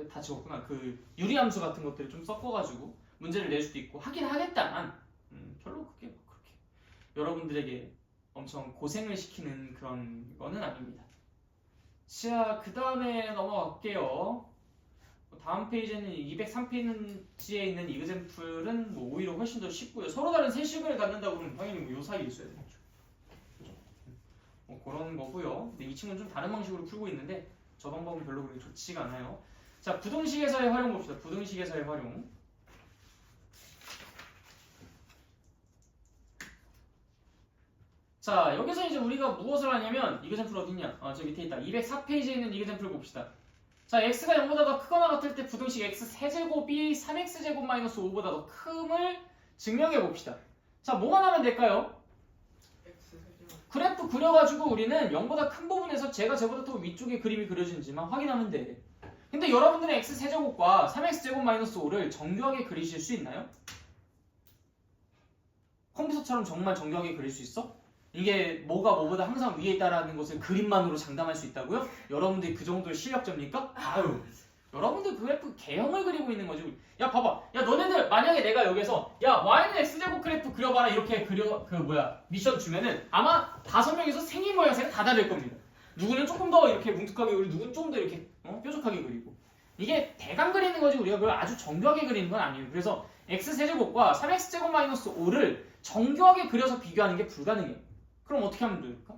다 지웠구나. 그 유리함수 같은 것들을 좀 섞어가지고 문제를 낼 수도 있고 하긴 하겠다만 별로 그렇게 여러분들에게 엄청 고생을 시키는 그런 거는 아닙니다. 자, 그 다음에 넘어갈게요. 다음 페이지는 203페이지에 있는 이그젠플은 뭐 오히려 훨씬 더 쉽고요. 서로 다른 세 식을 갖는다고 그러면 당연히 뭐요 사이에 있어야 되겠죠. 뭐 그런 거고요. 근데 이 친구는 좀 다른 방식으로 풀고 있는데 저 방법은 별로 그렇게 좋지가 않아요. 자, 부등식에서의 활용 봅시다. 부등식에서의 활용. 자, 여기서 이제 우리가 무엇을 하냐면 이그젠플 어딨냐? 저 밑에 있다. 204페이지에 있는 이그젠플 봅시다. 자, x가 0보다 더 크거나 같을 때 부등식 x 세제곱이 3x제곱 마이너스 5보다 더 큼을 증명해 봅시다. 자, 뭐만 하면 될까요? 그래프 그려가지고 우리는 0보다 큰 부분에서 제가 쟤보다 더 위쪽에 그림이 그려진지만 확인하면 돼. 근데 여러분들은 x 세제곱과 3x제곱 마이너스 5를 정교하게 그리실 수 있나요? 컴퓨터처럼 정말 정교하게 그릴 수 있어? 이게 뭐가 뭐보다 항상 위에 있다라는 것을 그림만으로 장담할 수 있다고요? 여러분들이 그 정도의 실력자입니까? 아유, 여러분들 그래프 개형을 그리고 있는 거지. 야, 봐봐. 야, 너네들 만약에 내가 여기서 야, y는 x제곱 그래프 그려봐라 이렇게 미션 주면은 아마 5명에서 생긴 모양새가 다 다를 겁니다. 누구는 조금 더 이렇게 뭉툭하게 그리고 누구는 좀 더 이렇게 뾰족하게 그리고. 이게 대강 그리는 거지 우리가 그걸 아주 정교하게 그리는 건 아니에요. 그래서 x세제곱과 3x제곱 마이너스 5를 정교하게 그려서 비교하는 게 불가능해요. 그럼 어떻게 하면 될까?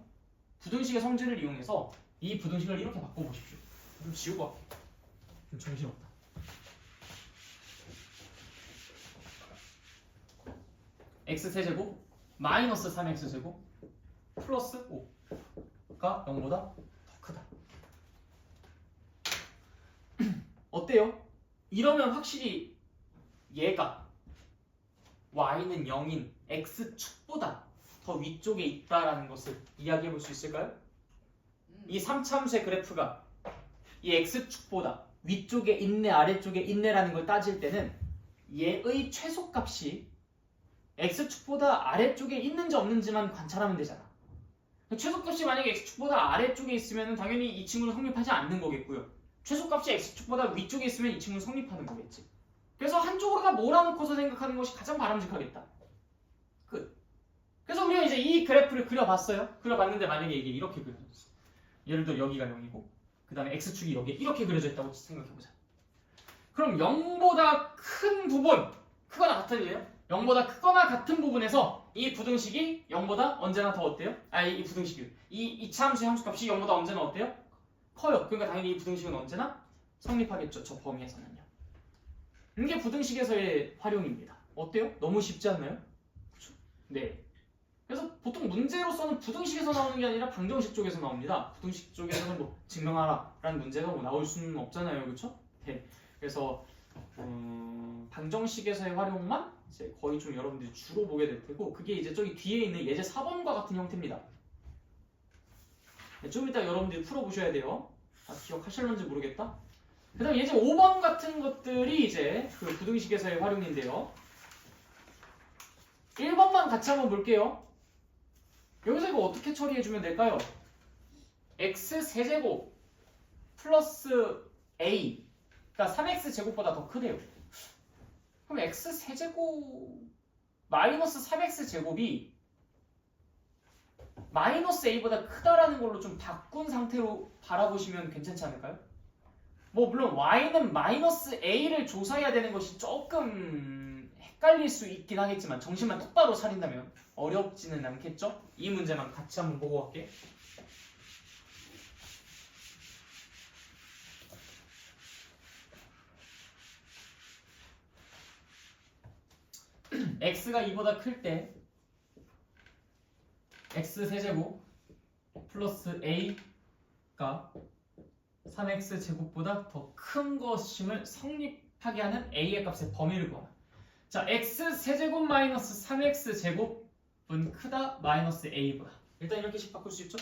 부등식의 성질을 이용해서 이 부등식을 이렇게 바꿔보십시오. 좀 지우고 할게요. 좀 정신없다. x세제곱 마이너스 3x제곱 플러스 5가 0보다 더 크다. 어때요? 이러면 확실히 얘가 y는 0인 x축보다 더 위쪽에 있다라는 것을 이야기해 볼 수 있을까요? 이 3차함수의 그래프가 이 x축보다 위쪽에 있네 아래쪽에 있네라는 걸 따질 때는 얘의 최소값이 x축보다 아래쪽에 있는지 없는지만 관찰하면 되잖아. 최소값이 만약에 x축보다 아래쪽에 있으면 당연히 이 친구는 성립하지 않는 거겠고요. 최소값이 x축보다 위쪽에 있으면 이 친구는 성립하는 거겠지. 그래서 한쪽으로 다 몰아놓고서 생각하는 것이 가장 바람직하겠다. 끝. 그래서 우리가 이제 이 그래프를 그려봤어요. 그려봤는데 만약에 이게 이렇게 그려졌어. 예를 들어 여기가 0이고 그 다음에 x축이 여기에 이렇게 그려져 있다고 생각해보자. 그럼 0보다 큰 부분, 크거나 같을래요? 0보다 크거나 같은 부분에서 이 부등식이 0보다 언제나 더 어때요? 이 부등식이 이 차함수의 함수값이 0보다 언제나 어때요? 커요. 그러니까 당연히 이 부등식은 언제나 성립하겠죠. 저 범위에서는요. 이게 부등식에서의 활용입니다. 어때요? 너무 쉽지 않나요? 그렇죠? 네. 그래서 보통 문제로서는 부등식에서 나오는 게 아니라 방정식 쪽에서 나옵니다. 부등식 쪽에서는 뭐 증명하라 라는 문제가 뭐 나올 수는 없잖아요. 그렇죠? 네. 그래서 방정식에서의 활용만 이제 거의 좀 여러분들이 주로 보게 될 테고 그게 이제 저기 뒤에 있는 예제 4번과 같은 형태입니다. 네, 좀 이따 여러분들이 풀어보셔야 돼요. 기억하실런지 모르겠다. 그 다음 예제 5번 같은 것들이 이제 그 부등식에서의 활용인데요. 1번만 같이 한번 볼게요. 여기서 이거 어떻게 처리해주면 될까요? x 세제곱 플러스 a가 3x 제곱보다 더 크대요. 그럼 x 세제곱 마이너스 3x 제곱이 마이너스 a보다 크다라는 걸로 좀 바꾼 상태로 바라보시면 괜찮지 않을까요? 뭐 물론 y는 마이너스 a를 조사해야 되는 것이 조금 헷갈릴 수 있긴 하겠지만 정신만 똑바로 차린다면 어렵지는 않겠죠? 이 문제만 같이 한번 보고 갈게. x가 2보다 클 때 x 세제곱 플러스 a가 3x 제곱보다 더 큰 것임을 성립하게 하는 a의 값의 범위를 구하라. 자, x 세제곱 마이너스 3x 제곱은 크다 마이너스 a보다. 일단 이렇게씩 바꿀 수 있죠?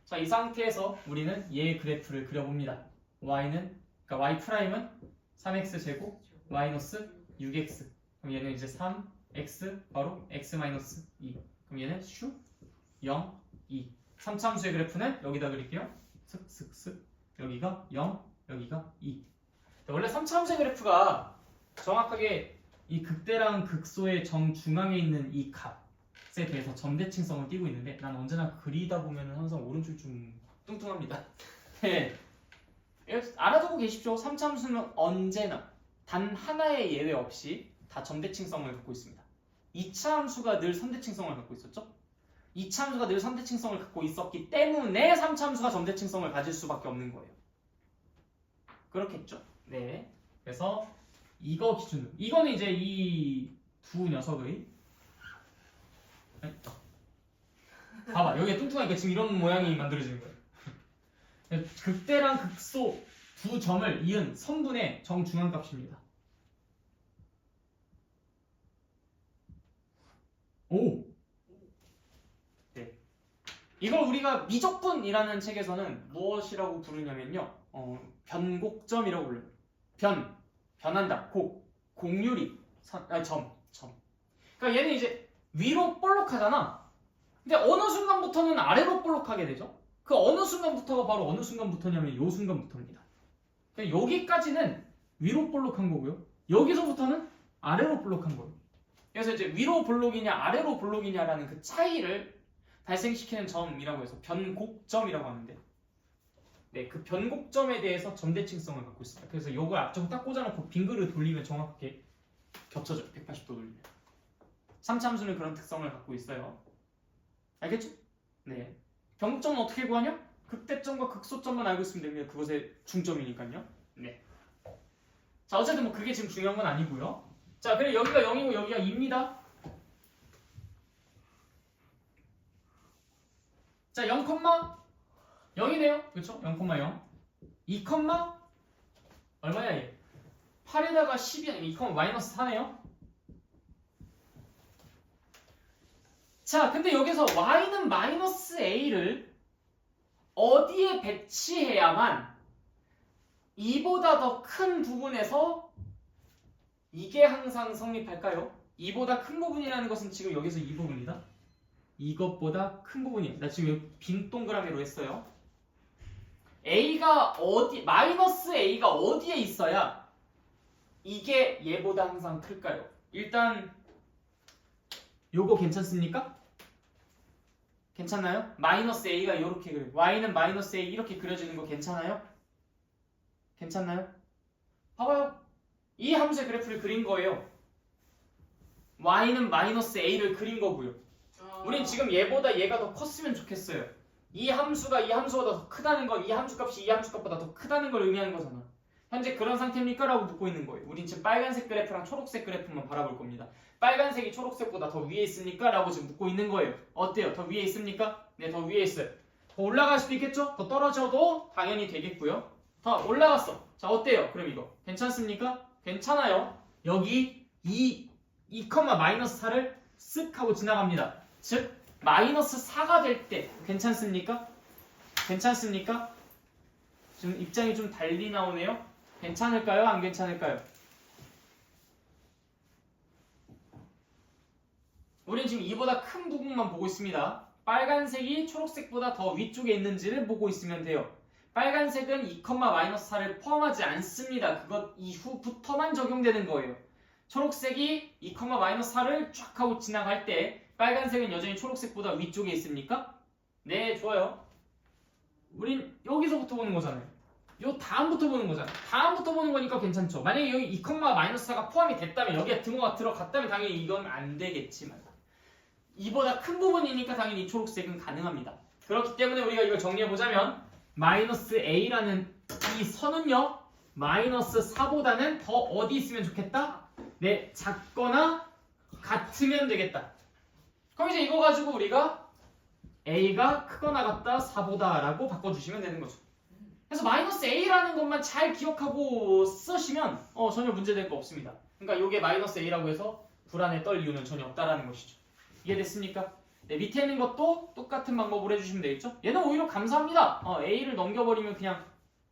자, 이 상태에서 우리는 얘의 그래프를 그려봅니다. y는 그러니까 y 프라임은 3x 제곱 마이너스 6x. 그럼 얘는 이제 3x 바로 x 마이너스 2. 그럼 얘는 슈 0, 2. 3차함수의 그래프는 여기다 그릴게요. 슥슥슥 여기가 0, 여기가 2. 원래 3차 함수 그래프가 정확하게 이 극대랑 극소의 정중앙에 있는 이 값에 대해서 점대칭성을 띠고 있는데 난 언제나 그리다 보면 항상 오른쪽이 좀 뚱뚱합니다. 네. 알아두고 계십시오. 3차 함수는 언제나 단 하나의 예외 없이 다 점대칭성을 갖고 있습니다. 2차 함수가 늘 선대칭성을 갖고 있었죠? 2차 함수가 늘 선대칭성을 갖고 있었기 때문에 3차 함수가 점대칭성을 가질 수밖에 없는 거예요. 그렇겠죠? 네. 그래서 이거 기준으로 이거는 이제 이 두 녀석의 봐봐 여기가 뚱뚱하니까 지금 이런 모양이 만들어지는 거예요. 극대랑 극소 두 점을 이은 성분의 정중앙값입니다. 오! 네. 이걸 우리가 미적분이라는 책에서는 무엇이라고 부르냐면요. 변곡점이라고 불러요. 변한다. 곡률이, 점. 그러니까 얘는 이제 위로 볼록하잖아. 근데 어느 순간부터는 아래로 볼록하게 되죠. 그 어느 순간부터가 바로 어느 순간부터냐면 요 순간부터입니다. 그러니까 여기까지는 위로 볼록한 거고요. 여기서부터는 아래로 볼록한 거예요. 그래서 이제 위로 볼록이냐 아래로 볼록이냐라는 그 차이를 발생시키는 점이라고 해서 변곡점이라고 하는데 네, 그 변곡점에 대해서 점대칭성을 갖고 있습니다. 그래서 요걸 앞쪽 딱 꽂아놓고 빈 그릇 돌리면 정확하게 겹쳐져요. 180도 돌리면. 3차 함수는 그런 특성을 갖고 있어요. 알겠죠? 네. 변곡점은 어떻게 구하냐? 극대점과 극소점만 알고 있으면 됩니다. 그것의 중점이니까요. 네. 자, 어쨌든 뭐 그게 지금 중요한 건 아니고요. 자, 그래 여기가 0이고 여기가 2입니다. 자, 0,0이네요. 그렇죠? 0,0. 2, 얼마야 얘? 8에다가 10이 아니면 2, 마이너스 4네요. 자, 근데 여기서 y는 마이너스 a를 어디에 배치해야만 2보다 더 큰 부분에서 이게 항상 성립할까요? 2보다 큰 부분이라는 것은 지금 여기서 이 부분이다. 이것보다 큰 부분이에요. 나 지금 여기 빈 동그라미로 했어요. 마이너스 a가 어디에 있어야 이게 얘보다 항상 클까요? 일단 요거 괜찮습니까? 괜찮나요? 마이너스 a가 이렇게 그려요. y는 마이너스 a 이렇게 그려지는 거 괜찮아요? 괜찮나요? 봐봐요. 이 함수의 그래프를 그린 거예요. y는 마이너스 a를 그린 거고요. 우린 지금 얘보다 얘가 더 컸으면 좋겠어요. 이 함수가 이 함수보다 더 크다는 건 이 함수 값이 이 함수 값보다 더 크다는 걸 의미하는 거잖아. 현재 그런 상태입니까? 라고 묻고 있는 거예요. 우린 지금 빨간색 그래프랑 초록색 그래프만 바라볼 겁니다. 빨간색이 초록색보다 더 위에 있습니까? 라고 지금 묻고 있는 거예요. 어때요? 더 위에 있습니까? 네, 더 위에 있어요. 더 올라갈 수도 있겠죠? 더 떨어져도 당연히 되겠고요. 더 올라갔어. 자, 어때요? 그럼 이거 괜찮습니까? 괜찮아요. 여기 2, 마이너스 4를 쓱 하고 지나갑니다. 즉 마이너스 4가 될 때 괜찮습니까? 괜찮습니까? 지금 입장이 좀 달리 나오네요. 괜찮을까요? 안 괜찮을까요? 우린 지금 이보다 큰 부분만 보고 있습니다. 빨간색이 초록색보다 더 위쪽에 있는지를 보고 있으면 돼요. 빨간색은 2, 마이너스 4를 포함하지 않습니다. 그것 이후부터만 적용되는 거예요. 초록색이 2, 마이너스 4를 쫙 하고 지나갈 때 빨간색은 여전히 초록색보다 위쪽에 있습니까? 네, 좋아요. 우린 여기서부터 보는 거잖아요. 요 다음부터 보는 거잖아요. 다음부터 보는 거니까 괜찮죠. 만약에 여기 2, 마이너스 4가 포함이 됐다면 여기에 등호가 들어갔다면 당연히 이건 안 되겠지만 이보다 큰 부분이니까 당연히 초록색은 가능합니다. 그렇기 때문에 우리가 이걸 정리해보자면 마이너스 a라는 이 선은요 마이너스 4보다는 더 어디 있으면 좋겠다? 네, 작거나 같으면 되겠다. 그럼 이제 이거 가지고 우리가 a가 크거나 같다 4보다 라고 바꿔주시면 되는 거죠. 그래서 마이너스 a라는 것만 잘 기억하고 쓰시면 전혀 문제될 거 없습니다. 그러니까 이게 마이너스 a라고 해서 불안에 떨 이유는 전혀 없다라는 것이죠. 이해됐습니까? 네, 밑에 있는 것도 똑같은 방법으로 해주시면 되겠죠? 얘는 오히려 감사합니다. a를 넘겨버리면 그냥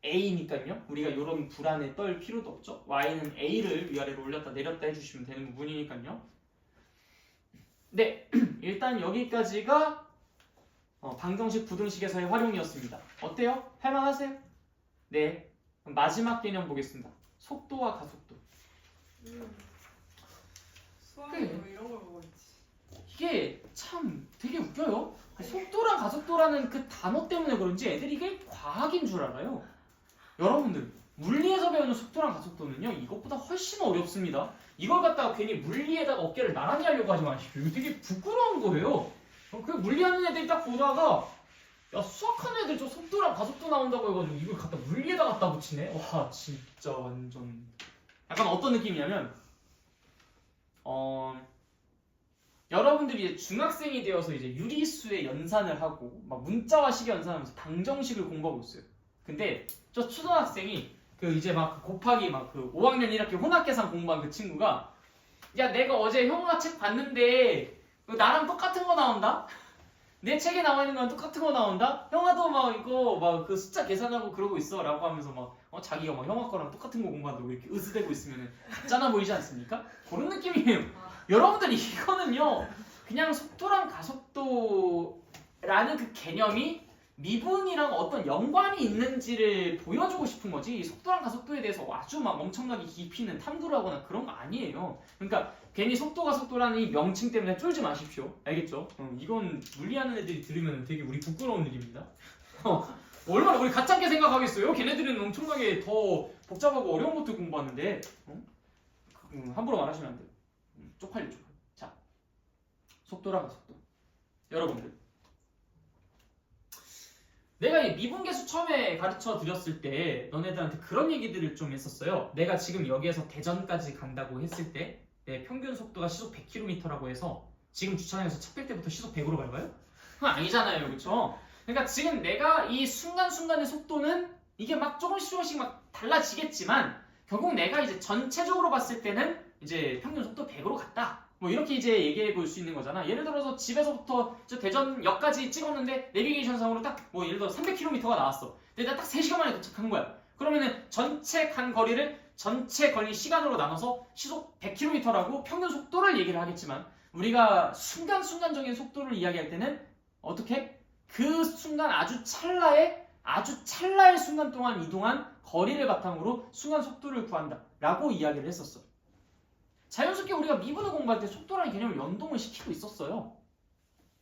a니까요. 우리가 이런 불안에 떨 필요도 없죠. y는 a를 위아래로 올렸다 내렸다 해주시면 되는 부분이니까요. 네, 일단 여기까지가 방정식 부등식에서의 활용이었습니다. 어때요? 할만하세요? 네. 그럼 마지막 개념 보겠습니다. 속도와 가속도. 수학에 뭐 이런 걸 보고 있지. 이게 참 되게 웃겨요. 속도랑 가속도라는 그 단어 때문에 그런지 애들이 이게 과학인 줄 알아요. 여러분들 물리에서 배우는 속도랑 가속도는요 이것보다 훨씬 어렵습니다. 이걸 갖다가 괜히 물리에다가 어깨를 나란히 하려고 하지 마십시오. 이거 되게 부끄러운 거예요. 그 물리하는 애들이 딱 보다가 야 수학하는 애들 저 속도랑 가속도 나온다고 해가지고 이걸 갖다 물리에다 갖다 붙이네. 와 진짜 완전 약간 어떤 느낌이냐면 여러분들이 이제 중학생이 되어서 이제 유리수의 연산을 하고 막 문자와식의 연산하면서 방정식을 공부하고 있어요. 근데 저 초등학생이 그 이제 막 곱하기 막 그 5학년 1학기 혼합계산 공부한 그 친구가 야 내가 어제 형아 책 봤는데 나랑 똑같은 거 나온다? 내 책에 나와 있는 거랑 똑같은 거 나온다? 형아도 막 이거 막 그 숫자 계산하고 그러고 있어 라고 하면서 막 자기가 막 형아 거랑 똑같은 거 공부한다고 이렇게 으스대고 있으면 가짜나 보이지 않습니까? 그런 느낌이에요. 여러분들 이거는요 그냥 속도랑 가속도라는 그 개념이 미분이랑 어떤 연관이 있는지를 보여주고 싶은 거지 이 속도랑 가속도에 대해서 아주 막 엄청나게 깊이 있는 탐구를 하거나 그런 거 아니에요. 그러니까 괜히 속도가 속도라는 이 명칭 때문에 쫄지 마십시오. 알겠죠? 이건 물리하는 애들이 들으면 되게 우리 부끄러운 일입니다. 얼마나 우리 가짜게 생각하겠어요? 걔네들은 엄청나게 더 복잡하고 어려운 것들 공부하는데 함부로 말하시면 안 돼요. 쪽팔려. 자, 속도랑 가속도. 여러분들 내가 이 미분계수 처음에 가르쳐 드렸을 때 너네들한테 그런 얘기들을 좀 했었어요. 내가 지금 여기에서 대전까지 간다고 했을 때 내 평균 속도가 시속 100km라고 해서 지금 주차장에서 차 뺄 때부터 시속 100으로 밟아요? 그건 아니잖아요. 그렇죠? 그러니까 지금 내가 이 순간순간의 속도는 이게 막 조금씩 막 달라지겠지만 결국 내가 이제 전체적으로 봤을 때는 이제 평균 속도 100으로 갔다. 뭐 이렇게 이제 얘기해 볼 수 있는 거잖아. 예를 들어서 집에서부터 저 대전역까지 찍었는데 내비게이션상으로 딱 뭐 예를 들어 300km가 나왔어. 근데 딱 3시간 만에 도착한 거야. 그러면은 전체 간 거리를 전체 걸린 시간으로 나눠서 시속 100km라고 평균 속도를 얘기를 하겠지만 우리가 순간적인 속도를 이야기할 때는 어떻게? 그 순간 아주 찰나의 순간 동안 이동한 거리를 바탕으로 순간 속도를 구한다 라고 이야기를 했었어. 자연스럽게 우리가 미분을 공부할 때 속도라는 개념을 연동을 시키고 있었어요.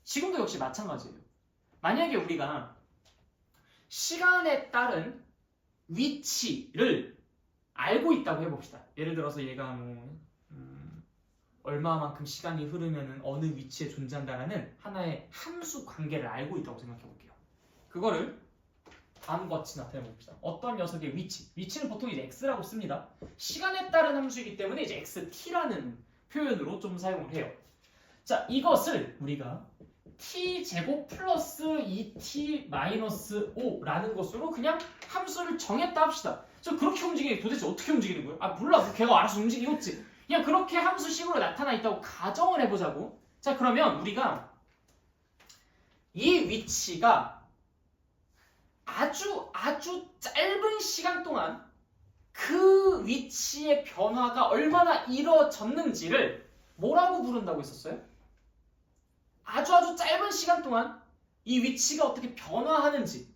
지금도 역시 마찬가지예요. 만약에 우리가 시간에 따른 위치를 알고 있다고 해봅시다. 예를 들어서 얘가 뭐 얼마만큼 시간이 흐르면 어느 위치에 존재한다는 하나의 함수 관계를 알고 있다고 생각해볼게요. 그거를 다음과 같이 나타내봅시다. 어떤 녀석의 위치는 보통 이제 x라고 씁니다. 시간에 따른 함수이기 때문에 이제 xt라는 표현으로 좀 사용을 해요. 자, 이것을 우리가 t제곱 플러스 2t 마이너스 5라는 것으로 그냥 함수를 정했다 합시다. 저 그렇게 움직이는 게 도대체 어떻게 움직이는 거예요? 아 몰라. 걔가 알아서 움직이겠지. 그냥 그렇게 함수식으로 나타나 있다고 가정을 해보자고. 자, 그러면 우리가 이 위치가 아주 짧은 시간 동안 그 위치의 변화가 얼마나 이뤄졌는지를 뭐라고 부른다고 했었어요? 아주 짧은 시간 동안 이 위치가 어떻게 변화하는지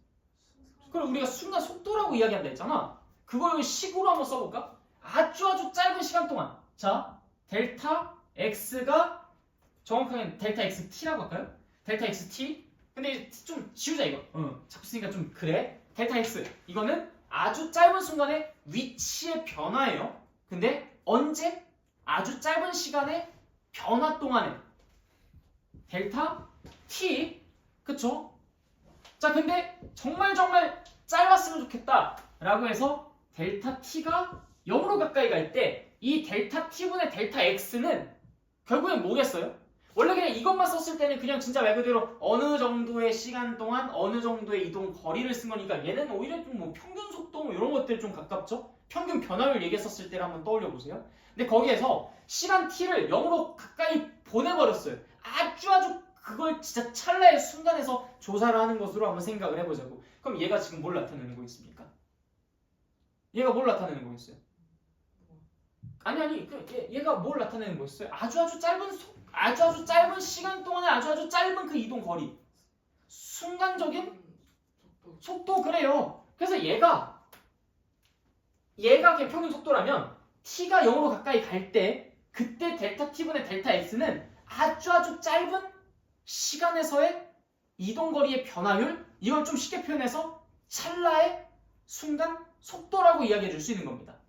그걸 우리가 순간 속도라고 이야기한다 했잖아. 그걸 식으로 한번 써볼까? 아주 짧은 시간 동안 자, 델타 x가 정확하게 델타 xt라고 할까요? 델타 xt 근데 좀 지우자 이거. 자꾸 쓰니까 좀 그래. 델타 x 이거는 아주 짧은 순간에 위치의 변화예요. 근데 언제? 아주 짧은 시간의 변화 동안에 델타 t 그쵸? 자, 근데 정말 짧았으면 좋겠다 라고 해서 델타 t가 0으로 가까이 갈 때 이 델타 t분의 델타 x는 결국엔 뭐겠어요? 원래 그냥 이것만 썼을 때는 그냥 진짜 말 그대로 어느 정도의 시간 동안 어느 정도의 이동 거리를 쓴 거니까 얘는 오히려 좀 뭐 평균 속도 뭐 이런 것들 좀 가깝죠? 평균 변화율 얘기했었을 때를 한번 떠올려 보세요. 근데 거기에서 시간 t를 0으로 가까이 보내버렸어요. 아주 그걸 진짜 찰나의 순간에서 조사를 하는 것으로 한번 생각을 해보자고. 그럼 얘가 지금 뭘 나타내는 거겠습니까? 얘가 뭘 나타내는 거겠어요? 아니 얘가 뭘 나타내는 거였어요? 아주 짧은 시간 동안에 아주 짧은 그 이동 거리 순간적인 속도 그래요. 그래서 얘가 얘가 그냥 평균 속도라면 t가 0으로 가까이 갈 때 그때 델타 t분의 델타 x는 아주 짧은 시간에서의 이동거리의 변화율, 이걸 좀 쉽게 표현해서 찰나의 순간 속도라고 이야기해 줄 수 있는 겁니다.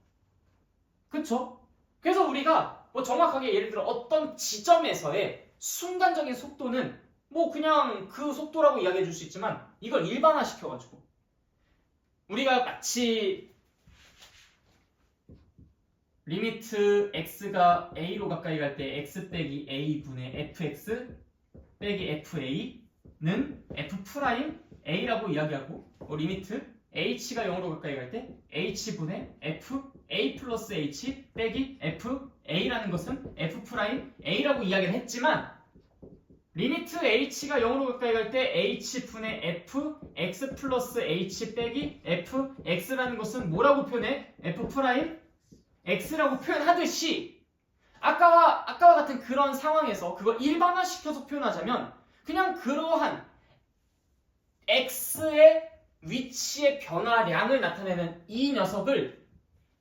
그쵸? 그래서 우리가 뭐 정확하게 예를 들어 어떤 지점에서의 순간적인 속도는 뭐 그냥 그 속도라고 이야기해 줄 수 있지만 이걸 일반화 시켜가지고 우리가 마치 리미트 x가 a로 가까이 갈 때 x 빼기 a분의 fx 빼기 fa는 f 프라임 a라고 이야기하고 리미트 h가 0으로 가까이 갈 때 h분의 f a 플러스 h 빼기 f a라는 것은 f 프라임 a라고 이야기를 했지만 리미트 h가 0으로 가까이 갈 때 h분의 f x 플러스 h 빼기 f x라는 것은 뭐라고 표현해? f 프라임 x라고 표현하듯이 아까와 같은 그런 상황에서 그걸 일반화시켜서 표현하자면 그냥 그러한 x의 위치의 변화량을 나타내는 이 녀석을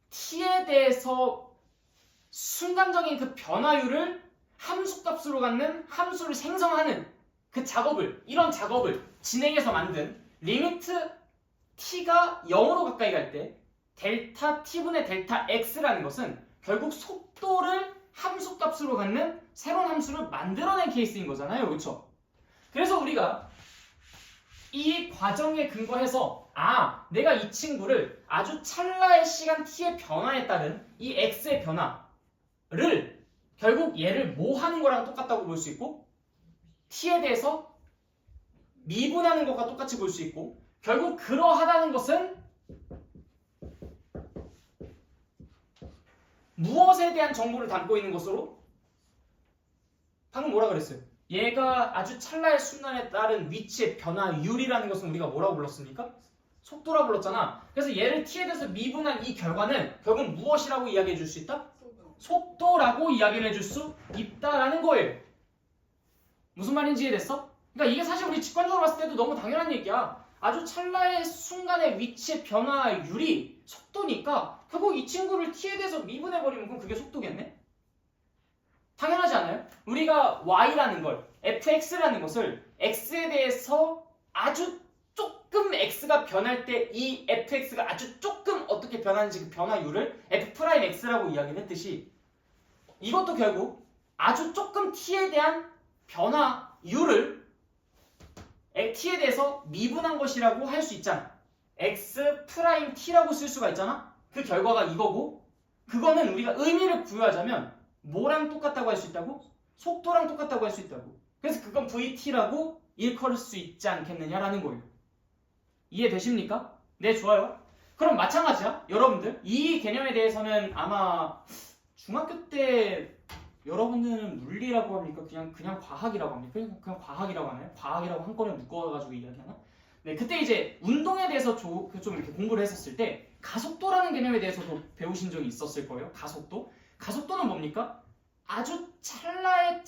t에 대해서 순간적인 그 변화율을 함수값으로 갖는 함수를 생성하는 그 작업을 이런 작업을 진행해서 만든 리미트 t가 0으로 가까이 갈 때 델타 t분의 델타 x라는 것은 결국 속도를 함수값으로 갖는 새로운 함수를 만들어낸 케이스인 거잖아요. 그렇죠? 그래서 우리가 이 과정에 근거해서 내가 이 친구를 아주 찰나의 시간 t의 변화에 따른 이 x의 변화를 결국 얘를 뭐 하는 거랑 똑같다고 볼 수 있고 t에 대해서 미분하는 것과 똑같이 볼 수 있고 결국 그러하다는 것은 무엇에 대한 정보를 담고 있는 것으로 방금 뭐라 그랬어요? 얘가 아주 찰나의 순간에 따른 위치의 변화율이라는 것은 우리가 뭐라고 불렀습니까? 속도라고 불렀잖아. 그래서 얘를 t에 대해서 미분한 이 결과는 결국 무엇이라고 이야기해 줄 수 있다? 속도라고 이야기를 해줄 수 있다라는 거예요. 무슨 말인지 이해됐어? 그러니까 이게 사실 우리 직관적으로 봤을 때도 너무 당연한 얘기야. 아주 찰나의 순간의 위치의 변화율이 속도니까 결국 이 친구를 t에 대해서 미분해버리면 그럼 그게 속도겠네? 당연하지 않아요? 우리가 y라는 걸, fx라는 것을 x에 대해서 아주 조금 x가 변할 때 이 fx가 아주 조금 어떻게 변하는지 그 변화율을 f'x라고 이야기를 했듯이 이것도 결국 아주 조금 t에 대한 변화율을 t에 대해서 미분한 것이라고 할 수 있잖아. x't라고 쓸 수가 있잖아. 그 결과가 이거고 그거는 우리가 의미를 부여하자면 뭐랑 똑같다고 할 수 있다고? 속도랑 똑같다고 할 수 있다고. 그래서 그건 vt라고 일컬을 수 있지 않겠느냐라는 거예요. 이해되십니까? 네, 좋아요. 그럼 마찬가지야. 여러분들 이 개념에 대해서는 아마 중학교 때 여러분들은 물리라고 합니까? 그냥 과학이라고 합니까? 그냥 과학이라고 하나요? 과학이라고 한꺼번에 묶어가지고 이야기하나? 네, 그때 이제 운동에 대해서 좀 이렇게 공부를 했었을 때 가속도라는 개념에 대해서도 배우신 적이 있었을 거예요. 가속도. 가속도는 뭡니까? 아주 찰나의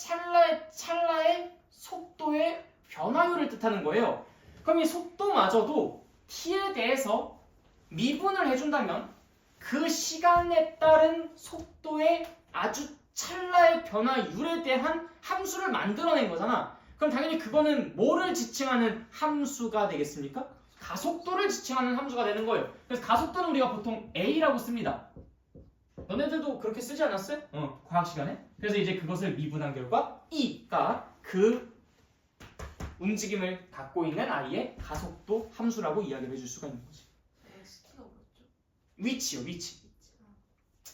속도의 변화율을 뜻하는 거예요. 그럼 이 속도마저도 t에 대해서 미분을 해준다면 그 시간에 따른 속도의 아주 찰나의 변화율에 대한 함수를 만들어낸 거잖아. 그럼 당연히 그거는 뭐를 지칭하는 함수가 되겠습니까? 가속도를 지칭하는 함수가 되는 거예요. 그래서 가속도는 우리가 보통 a라고 씁니다. 너네들도 그렇게 쓰지 않았어요? 과학 시간에. 그래서 이제 그것을 미분한 결과 e가 그 움직임을 갖고 있는 아이의 가속도 함수라고 이야기를 해줄 수가 있는 거지. xt가 뭐였죠? 위치요, 위치.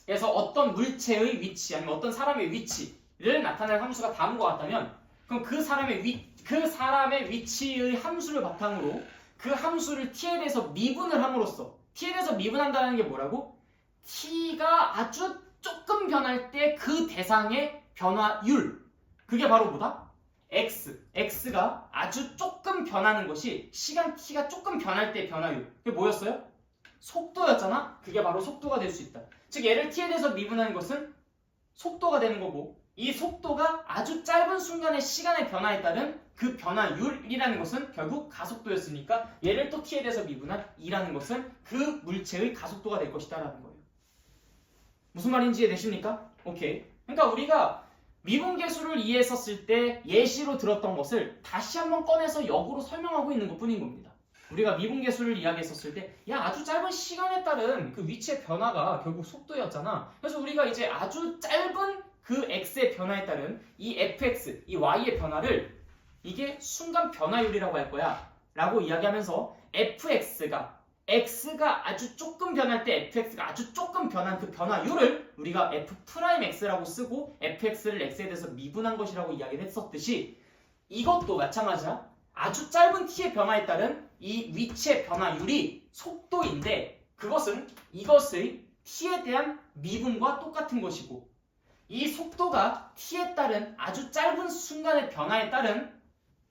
그래서 어떤 물체의 위치 아니면 어떤 사람의 위치를 나타내는 함수가 다음과 같다면 그럼 그 사람의 위치의 함수를 바탕으로 그 함수를 t에 대해서 미분을 함으로써 t에 대해서 미분한다는 게 뭐라고? t가 아주 조금 변할 때 그 대상의 변화율 그게 바로 뭐다? x가 아주 조금 변하는 것이 시간 t가 조금 변할 때 변화율 그게 뭐였어요? 속도였잖아? 그게 바로 속도가 될 수 있다. 즉 얘를 t에 대해서 미분하는 것은 속도가 되는 거고 이 속도가 아주 짧은 순간의 시간의 변화에 따른 그 변화율이라는 것은 결국 가속도였으니까 얘를 또 t에 대해서 미분한 e라는 것은 그 물체의 가속도가 될 것이다 라는 거예요. 무슨 말인지 이해되십니까? 오케이. 그러니까 우리가 미분계수를 이해했었을 때 예시로 들었던 것을 다시 한번 꺼내서 역으로 설명하고 있는 것뿐인 겁니다. 우리가 미분계수를 이야기했었을 때 야 아주 짧은 시간에 따른 그 위치의 변화가 결국 속도였잖아. 그래서 우리가 이제 아주 짧은 그 x의 변화에 따른 이 fx, 이 y의 변화를 이게 순간 변화율이라고 할 거야 라고 이야기하면서 x가 아주 조금 변할 때 fx가 아주 조금 변한 그 변화율을 우리가 f'x라고 쓰고 fx를 x에 대해서 미분한 것이라고 이야기를 했었듯이 이것도 마찬가지야. 아주 짧은 t의 변화에 따른 이 위치의 변화율이 속도인데 그것은 이것의 t에 대한 미분과 똑같은 것이고 이 속도가 t에 따른 아주 짧은 순간의 변화에 따른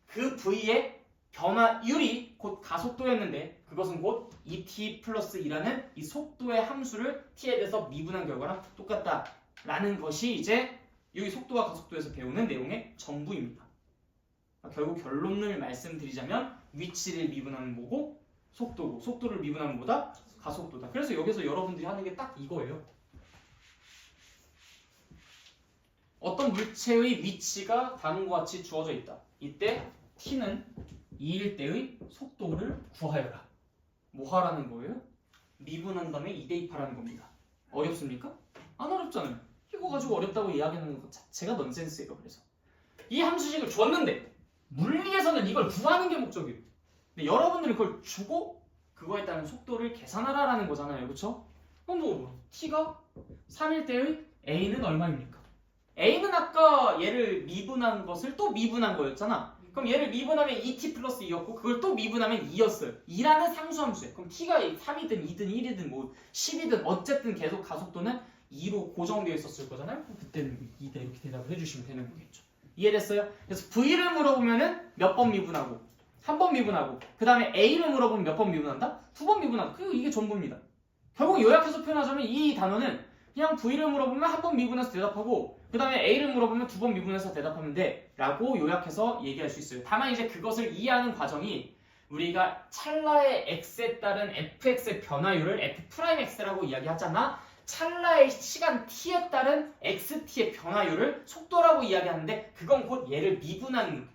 그 v의 변화율이 곧 가속도였는데 그것은 곧 2t 플러스 2라는 이 속도의 함수를 t에 대해서 미분한 결과랑 똑같다라는 것이 이제 이 속도와 가속도에서 배우는 내용의 전부입니다. 결국 결론을 말씀드리자면 위치를 미분하면 뭐고? 속도고 속도를 미분하면 뭐다? 가속도다. 그래서 여기서 여러분들이 하는 게 딱 이거예요. 어떤 물체의 위치가 다음과 같이 주어져 있다. 이때 t는 2일 때의 속도를 구하여라. 뭐 하라는 거예요? 미분한 다음에 2 대입하라는 겁니다. 어렵습니까? 안 어렵잖아요. 이거 가지고 어렵다고 이야기하는 것 자체가 넌센스예요. 그래서 이 함수식을 줬는데 물리에서는 이걸 구하는 게 목적이에요. 근데 여러분들은 그걸 주고 그거에 따른 속도를 계산하라라는 거잖아요. 그렇죠? 그럼 뭐 t가 3일 때의 a는 얼마입니까? a는 아까 얘를 미분한 것을 또 미분한 거였잖아. 그럼 얘를 미분하면 2t 플러스 2였고 그걸 또 미분하면 2였어요. 2라는 상수함수예요. 그럼 t가 3이든 2든 1이든 뭐 10이든 어쨌든 계속 가속도는 2로 고정되어 있었을 거잖아요. 그럼 그때는 2다 이렇게 대답을 해주시면 되는 거겠죠. 이해됐어요? 그래서 V를 물어보면은 몇 번 미분하고 한 번 미분하고 그 다음에 A를 물어보면 몇 번 미분한다? 2번 미분하고 그리고 이게 전부입니다. 결국 요약해서 표현하자면 이 단어는 그냥 V를 물어보면 한 번 미분해서 대답하고 그 다음에 A를 물어보면 2번 미분해서 대답하면 돼 라고 요약해서 얘기할 수 있어요. 다만 이제 그것을 이해하는 과정이 우리가 찰나의 x에 따른 fx의 변화율을 f'x라고 이야기하잖아. 찰나의 시간 t에 따른 xt의 변화율을 속도라고 이야기하는데 그건 곧 얘를 미분한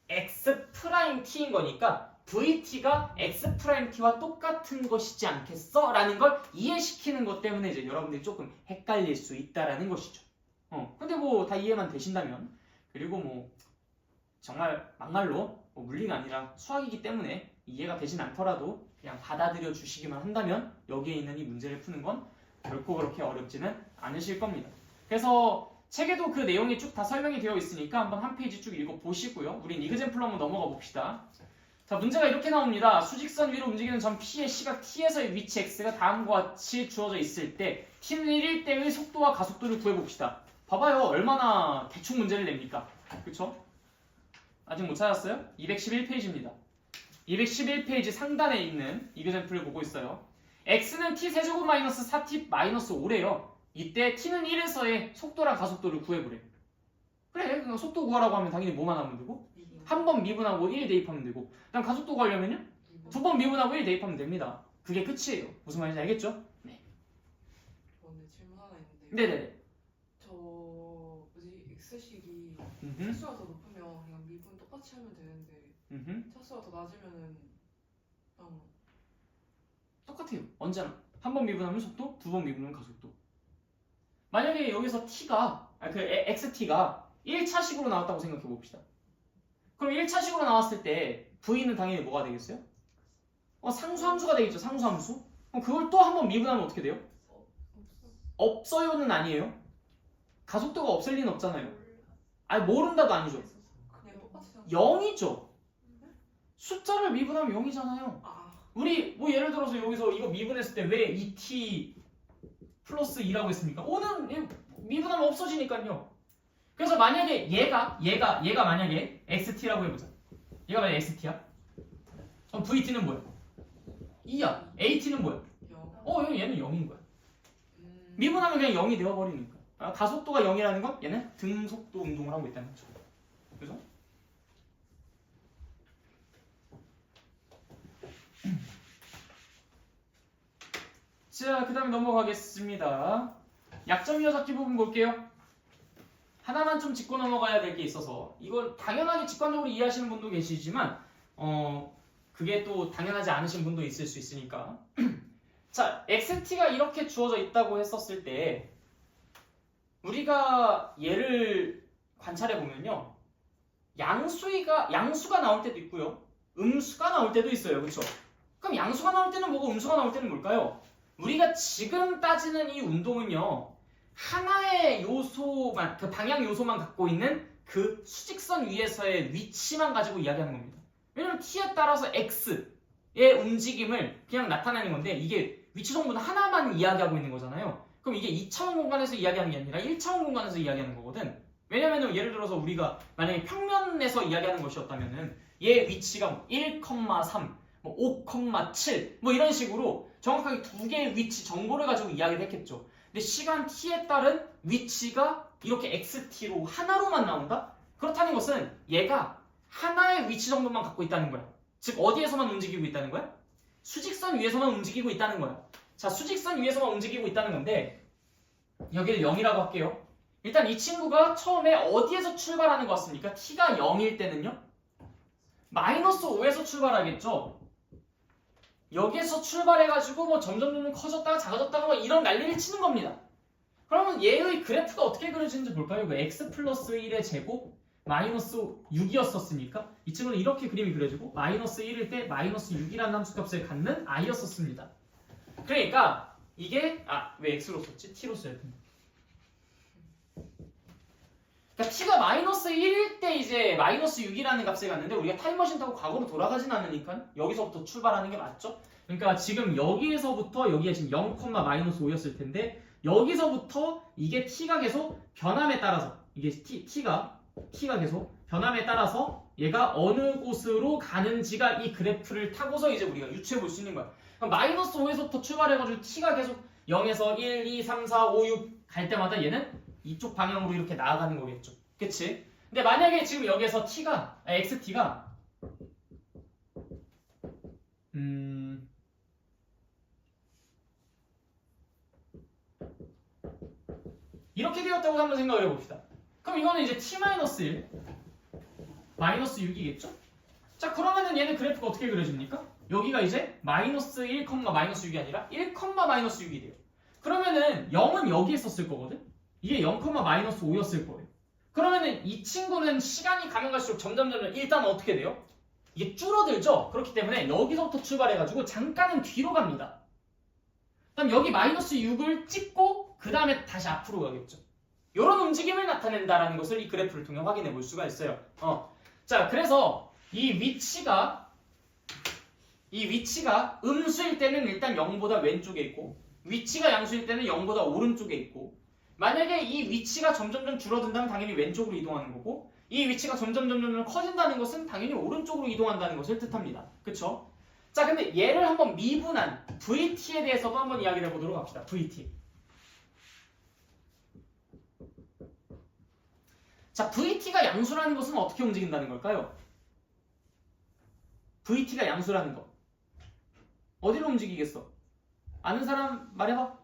x't인 거니까 vt가 x't와 똑같은 것이지 않겠어? 라는 걸 이해시키는 것 때문에 이제 여러분들이 조금 헷갈릴 수 있다라는 것이죠. 근데 뭐 다 이해만 되신다면 그리고 뭐 정말 막말로 뭐 물리가 아니라 수학이기 때문에 이해가 되진 않더라도 그냥 받아들여 주시기만 한다면 여기에 있는 이 문제를 푸는 건 결코 그렇게 어렵지는 않으실 겁니다. 그래서 책에도 그 내용이 쭉 다 설명이 되어 있으니까 한번 한 페이지 쭉 읽어보시고요. 우린 이그젠플로 한번 넘어가 봅시다. 자, 문제가 이렇게 나옵니다. 수직선 위로 움직이는 점 P의 시각 T에서의 위치 X가 다음과 같이 주어져 있을 때 T는 1일 때의 속도와 가속도를 구해봅시다. 봐봐요. 얼마나 대충 문제를 냅니까? 그쵸? 아직 못 찾았어요? 211페이지입니다. 211페이지 상단에 있는 이그젠플을 보고 있어요. x는 t세제곱 마이너스 4t 마이너스 5래요. 이때 t는 1에서의 속도랑 가속도를 구해보래. 그래, 그냥 속도 구하라고 하면 당연히 뭐만 하면 되고 한 번 미분하고 1 대입하면 되고 그다음 가속도 구하려면요? 2번 미분하고 1 대입하면 됩니다. 그게 끝이에요. 무슨 말인지 알겠죠? 네. 근데 질문 하나 있는데 네네네. 저 뭐지 x식이 음흠. 차수가 더 높으면 그냥 미분 똑같이 하면 되는데 차수가 더 낮으면은 그냥 똑같아요. 언제나. 한 번 미분하면 속도, 2번 미분하면 가속도. 만약에 여기서 t가, xt가 1차식으로 나왔다고 생각해 봅시다. 그럼 1차식으로 나왔을 때 v는 당연히 뭐가 되겠어요? 상수함수가 되겠죠. 상수함수. 그럼 그걸 또 한 번 미분하면 어떻게 돼요? 없어요는 아니에요. 가속도가 없을 리는 없잖아요. 아니 모른다도 아니죠. 그냥 똑같이 생각 0이죠. 숫자를 미분하면 0이잖아요. 우리 뭐 예를 들어서 여기서 이거 미분했을 때 왜 2t 플러스 2라고 했습니까? 5는 미분하면 없어지니까요. 그래서 만약에 얘가 만약에 xt라고 해보자. 얘가 만약에 xt야? 그럼 vt는 뭐야? 2야. at는 뭐야? 0. 얘는 0인 거야. 미분하면 그냥 0이 되어버리는 거야. 가속도가 0이라는 건 얘는 등속도 운동을 하고 있다는 거죠. 그래서 자, 그 다음에 넘어가겠습니다. 약점 이어잡기 부분 볼게요. 하나만 좀 짚고 넘어가야 될 게 있어서 이걸 당연하게 직관적으로 이해하시는 분도 계시지만 그게 또 당연하지 않으신 분도 있을 수 있으니까 자, xt가 이렇게 주어져 있다고 했었을 때 우리가 얘를 관찰해 보면요. 양수가 나올 때도 있고요. 음수가 나올 때도 있어요. 그렇죠? 그럼 양수가 나올 때는 뭐고 음수가 나올 때는 뭘까요? 우리가 지금 따지는 이 운동은요. 하나의 요소만, 그 방향 요소만 갖고 있는 그 수직선 위에서의 위치만 가지고 이야기하는 겁니다. 왜냐면 t에 따라서 x의 움직임을 그냥 나타내는 건데 이게 위치 정보는 하나만 이야기하고 있는 거잖아요. 그럼 이게 2차원 공간에서 이야기하는 게 아니라 1차원 공간에서 이야기하는 거거든. 왜냐면 예를 들어서 우리가 만약에 평면에서 이야기하는 것이었다면은 얘 위치가 1,3, 5,7 이런 식으로 정확하게 두 개의 위치 정보를 가지고 이야기를 했겠죠. 근데 시간 t에 따른 위치가 이렇게 xt로 하나로만 나온다? 그렇다는 것은 얘가 하나의 위치 정보만 갖고 있다는 거야. 즉 어디에서만 움직이고 있다는 거야? 수직선 위에서만 움직이고 있다는 거야. 자, 수직선 위에서만 움직이고 있다는 건데 여기를 0이라고 할게요. 일단 이 친구가 처음에 어디에서 출발하는 것 같습니까? t가 0일 때는요. 마이너스 5에서 출발하겠죠. 여기에서 출발해가지고 점점 커졌다가 작아졌다가 이런 난리를 치는 겁니다. 그러면 얘의 그래프가 어떻게 그려지는지 볼까요? 그 x 플러스 1의 제곱 마이너스 6이었었으니까 이 친구는 이렇게 그림이 그려지고 마이너스 1일 때 마이너스 6이라는 함수값을 갖는 i였었습니다. 그러니까 이게 왜 x로 썼지? t로 써야 됩니다. 그러니까 t가 마이너스 1일 때 이제 마이너스 6이라는 값을 갖는데 우리가 타임머신 타고 과거로 돌아가진 않으니까 여기서부터 출발하는 게 맞죠? 그러니까 지금 여기에서부터 여기가 지금 0,-5였을 텐데 여기서부터 이게 t가 계속 변함에 따라서 이게 t가 계속 변함에 따라서 얘가 어느 곳으로 가는지가 이 그래프를 타고서 이제 우리가 유추해 볼 수 있는 거야. 그럼 마이너스 5에서부터 출발해가지고 t가 계속 0에서 1, 2, 3, 4, 5, 6 갈 때마다 얘는 이쪽 방향으로 이렇게 나아가는 거겠죠. 그치? 근데 만약에 지금 여기에서 xt가 이렇게 되었다고 한번 생각을 해봅시다. 그럼 이거는 이제 t-1 마이너스 6이겠죠? 자, 그러면은 얘는 그래프가 어떻게 그려집니까? 여기가 이제 마이너스 1, 마이너스 6이 아니라 1, 마이너스 6이 돼요. 그러면은 0은 여기에 썼을 거거든? 이게 0, 마이너스 5였을 거예요. 그러면은 이 친구는 시간이 가면 갈수록 점점 일단 어떻게 돼요? 이게 줄어들죠? 그렇기 때문에 여기서부터 출발해가지고 잠깐은 뒤로 갑니다. 그럼 여기 마이너스 6을 찍고 그 다음에 다시 앞으로 가겠죠. 이런 움직임을 나타낸다라는 것을 이 그래프를 통해 확인해 볼 수가 있어요. 자, 그래서 이 위치가 음수일 때는 일단 0보다 왼쪽에 있고 위치가 양수일 때는 0보다 오른쪽에 있고 만약에 이 위치가 점점 줄어든다면 당연히 왼쪽으로 이동하는 거고 이 위치가 점점 커진다는 것은 당연히 오른쪽으로 이동한다는 것을 뜻합니다. 그쵸? 자, 근데 얘를 한번 미분한 VT에 대해서도 한번 이야기를 해보도록 합시다. VT. 자, VT가 양수라는 것은 어떻게 움직인다는 걸까요? VT가 양수라는 거. 어디로 움직이겠어? 아는 사람 말해봐.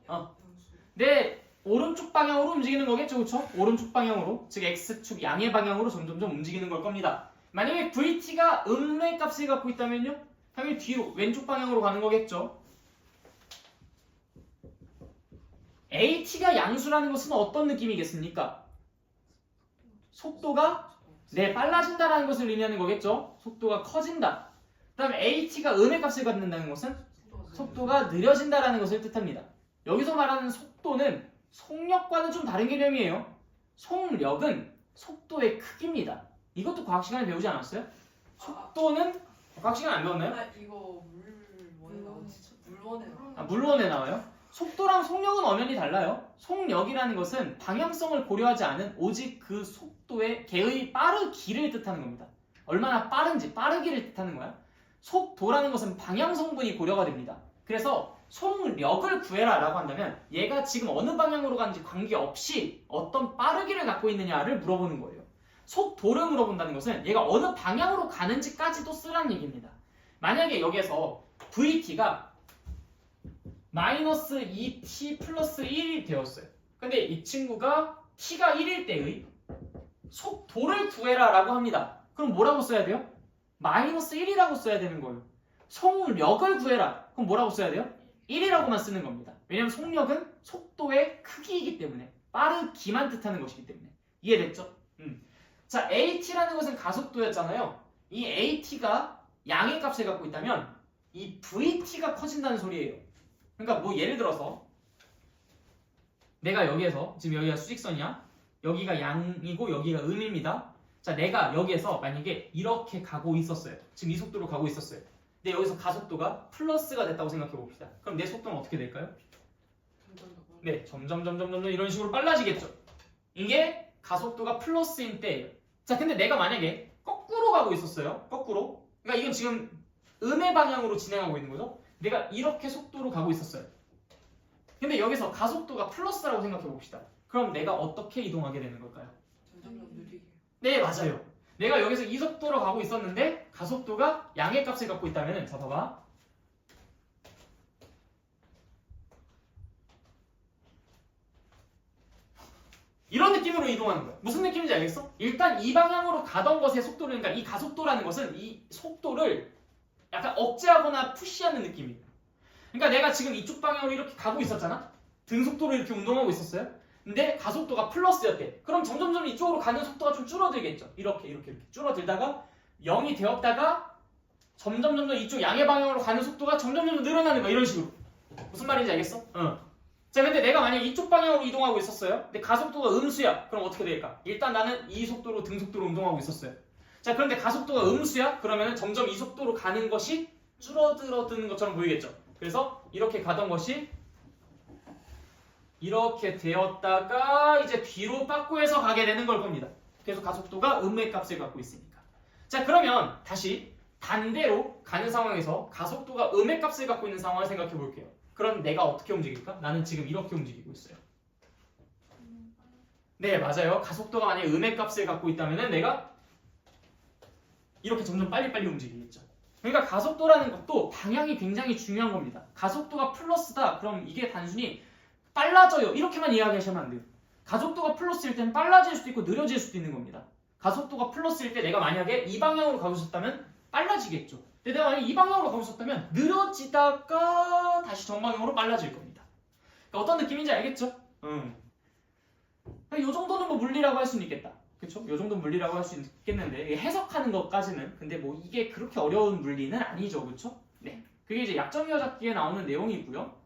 네, 오른쪽 방향으로 움직이는 거겠죠, 그쵸? 오른쪽 방향으로, 즉 x축 양의 방향으로 점점점 움직이는 걸 겁니다. 만약에 VT가 음의 값을 갖고 있다면요? 당연히 뒤로, 왼쪽 방향으로 가는 거겠죠? AT가 양수라는 것은 어떤 느낌이겠습니까? 속도가 빨라진다라는 것을 의미하는 거겠죠? 속도가 커진다. 그 다음에 AT가 음의 값을 갖는다는 것은 속도가 느려진다라는 것을 뜻합니다. 여기서 말하는 속도는 속력과는 좀 다른 개념이에요. 속력은 속도의 크기입니다. 이것도 과학 시간에 배우지 않았어요? 속도는 과학 시간 안 배웠나요? 이거 물원에 나와. 물론에 나와요. 속도랑 속력은 엄연히 달라요. 속력이라는 것은 방향성을 고려하지 않은 오직 그 속도의 개의 빠르기를 뜻하는 겁니다. 얼마나 빠른지 빠르기를 뜻하는 거야. 속도라는 것은 방향 성분이 고려가 됩니다. 그래서 속력을 구해라 라고 한다면 얘가 지금 어느 방향으로 가는지 관계없이 어떤 빠르기를 갖고 있느냐를 물어보는 거예요. 속도를 물어본다는 것은 얘가 어느 방향으로 가는지까지도 쓰라는 얘기입니다. 만약에 여기에서 VT가 마이너스 2t 플러스 1이 되었어요. 근데 이 친구가 t가 1일 때의 속도를 구해라 라고 합니다. 그럼 뭐라고 써야 돼요? 마이너스 1이라고 써야 되는 거예요. 속력을 구해라. 그럼 뭐라고 써야 돼요? 1이라고만 쓰는 겁니다. 왜냐면 속력은 속도의 크기이기 때문에 빠르기만 뜻하는 것이기 때문에. 이해됐죠? 자, at라는 것은 가속도였잖아요. 이 at가 양의 값을 갖고 있다면 이 vt가 커진다는 소리예요. 그러니까 뭐 예를 들어서 내가 여기에서 지금 여기가 수직선이야. 여기가 양이고 여기가 음입니다. 자, 내가 여기에서 만약에 이렇게 가고 있었어요. 지금 이 속도로 가고 있었어요. 근데 여기서 가속도가 플러스가 됐다고 생각해 봅시다. 그럼 내 속도는 어떻게 될까요? 네, 점점 이런 식으로 빨라지겠죠. 이게 가속도가 플러스인 때예요. 자, 근데 내가 만약에 거꾸로 가고 있었어요. 거꾸로. 그러니까 이건 지금 음의 방향으로 진행하고 있는 거죠. 내가 이렇게 속도로 가고 있었어요. 근데 여기서 가속도가 플러스라고 생각해 봅시다. 그럼 내가 어떻게 이동하게 되는 걸까요? 점점 느리게. 네, 맞아요. 내가 여기서 이 속도로 가고 있었는데 가속도가 양의 값을 갖고 있다면, 자 봐봐. 이런 느낌으로 이동하는 거야. 무슨 느낌인지 알겠어? 일단 이 방향으로 가던 것의 속도를, 그러니까 이 가속도라는 것은 이 속도를 약간 억제하거나 푸시하는 느낌이에요. 그러니까 내가 지금 이쪽 방향으로 이렇게 가고 있었잖아? 등속도로 이렇게 운동하고 있었어요? 근데 가속도가 플러스였대. 그럼 점점 이쪽으로 가는 속도가 좀 줄어들겠죠? 이렇게 줄어들다가 0이 되었다가 점점 이쪽 양의 방향으로 가는 속도가 점점 늘어나는 거야. 이런 식으로. 무슨 말인지 알겠어? 자, 근데 내가 만약에 이쪽 방향으로 이동하고 있었어요. 근데 가속도가 음수야. 그럼 어떻게 될까? 일단 나는 이 속도로 등속도로 운동하고 있었어요. 자, 그런데 가속도가 음수야? 그러면 점점 이 속도로 가는 것이 줄어드는 것처럼 보이겠죠? 그래서 이렇게 가던 것이 이렇게 되었다가 이제 뒤로 빠꾸해서 가게 되는 걸 겁니다. 그래서 가속도가 음의 값을 갖고 있으니까. 자, 그러면 다시 반대로 가는 상황에서 가속도가 음의 값을 갖고 있는 상황을 생각해 볼게요. 그럼 내가 어떻게 움직일까? 나는 지금 이렇게 움직이고 있어요. 네, 맞아요. 가속도가 만약에 음의 값을 갖고 있다면 내가 이렇게 점점 빨리 움직이겠죠. 그러니까 가속도라는 것도 방향이 굉장히 중요한 겁니다. 가속도가 플러스다. 그럼 이게 단순히 빨라져요. 이렇게만 이야기하시면 안 돼요. 가속도가 플러스일 때는 빨라질 수도 있고 느려질 수도 있는 겁니다. 가속도가 플러스일 때 내가 만약에 이 방향으로 가고 있었다면 빨라지겠죠. 근데 내가 만약에 이 방향으로 가고 있었다면 느려지다가 다시 정방향으로 빨라질 겁니다. 그러니까 어떤 느낌인지 알겠죠? 이 정도는 뭐 물리라고 할 수는 있겠다. 그쵸? 이 정도 물리라고 할 수 있겠는데 해석하는 것까지는 근데 뭐 이게 그렇게 어려운 물리는 아니죠. 그쵸? 네. 그게 이제 약점이어잡기에 나오는 내용이고요.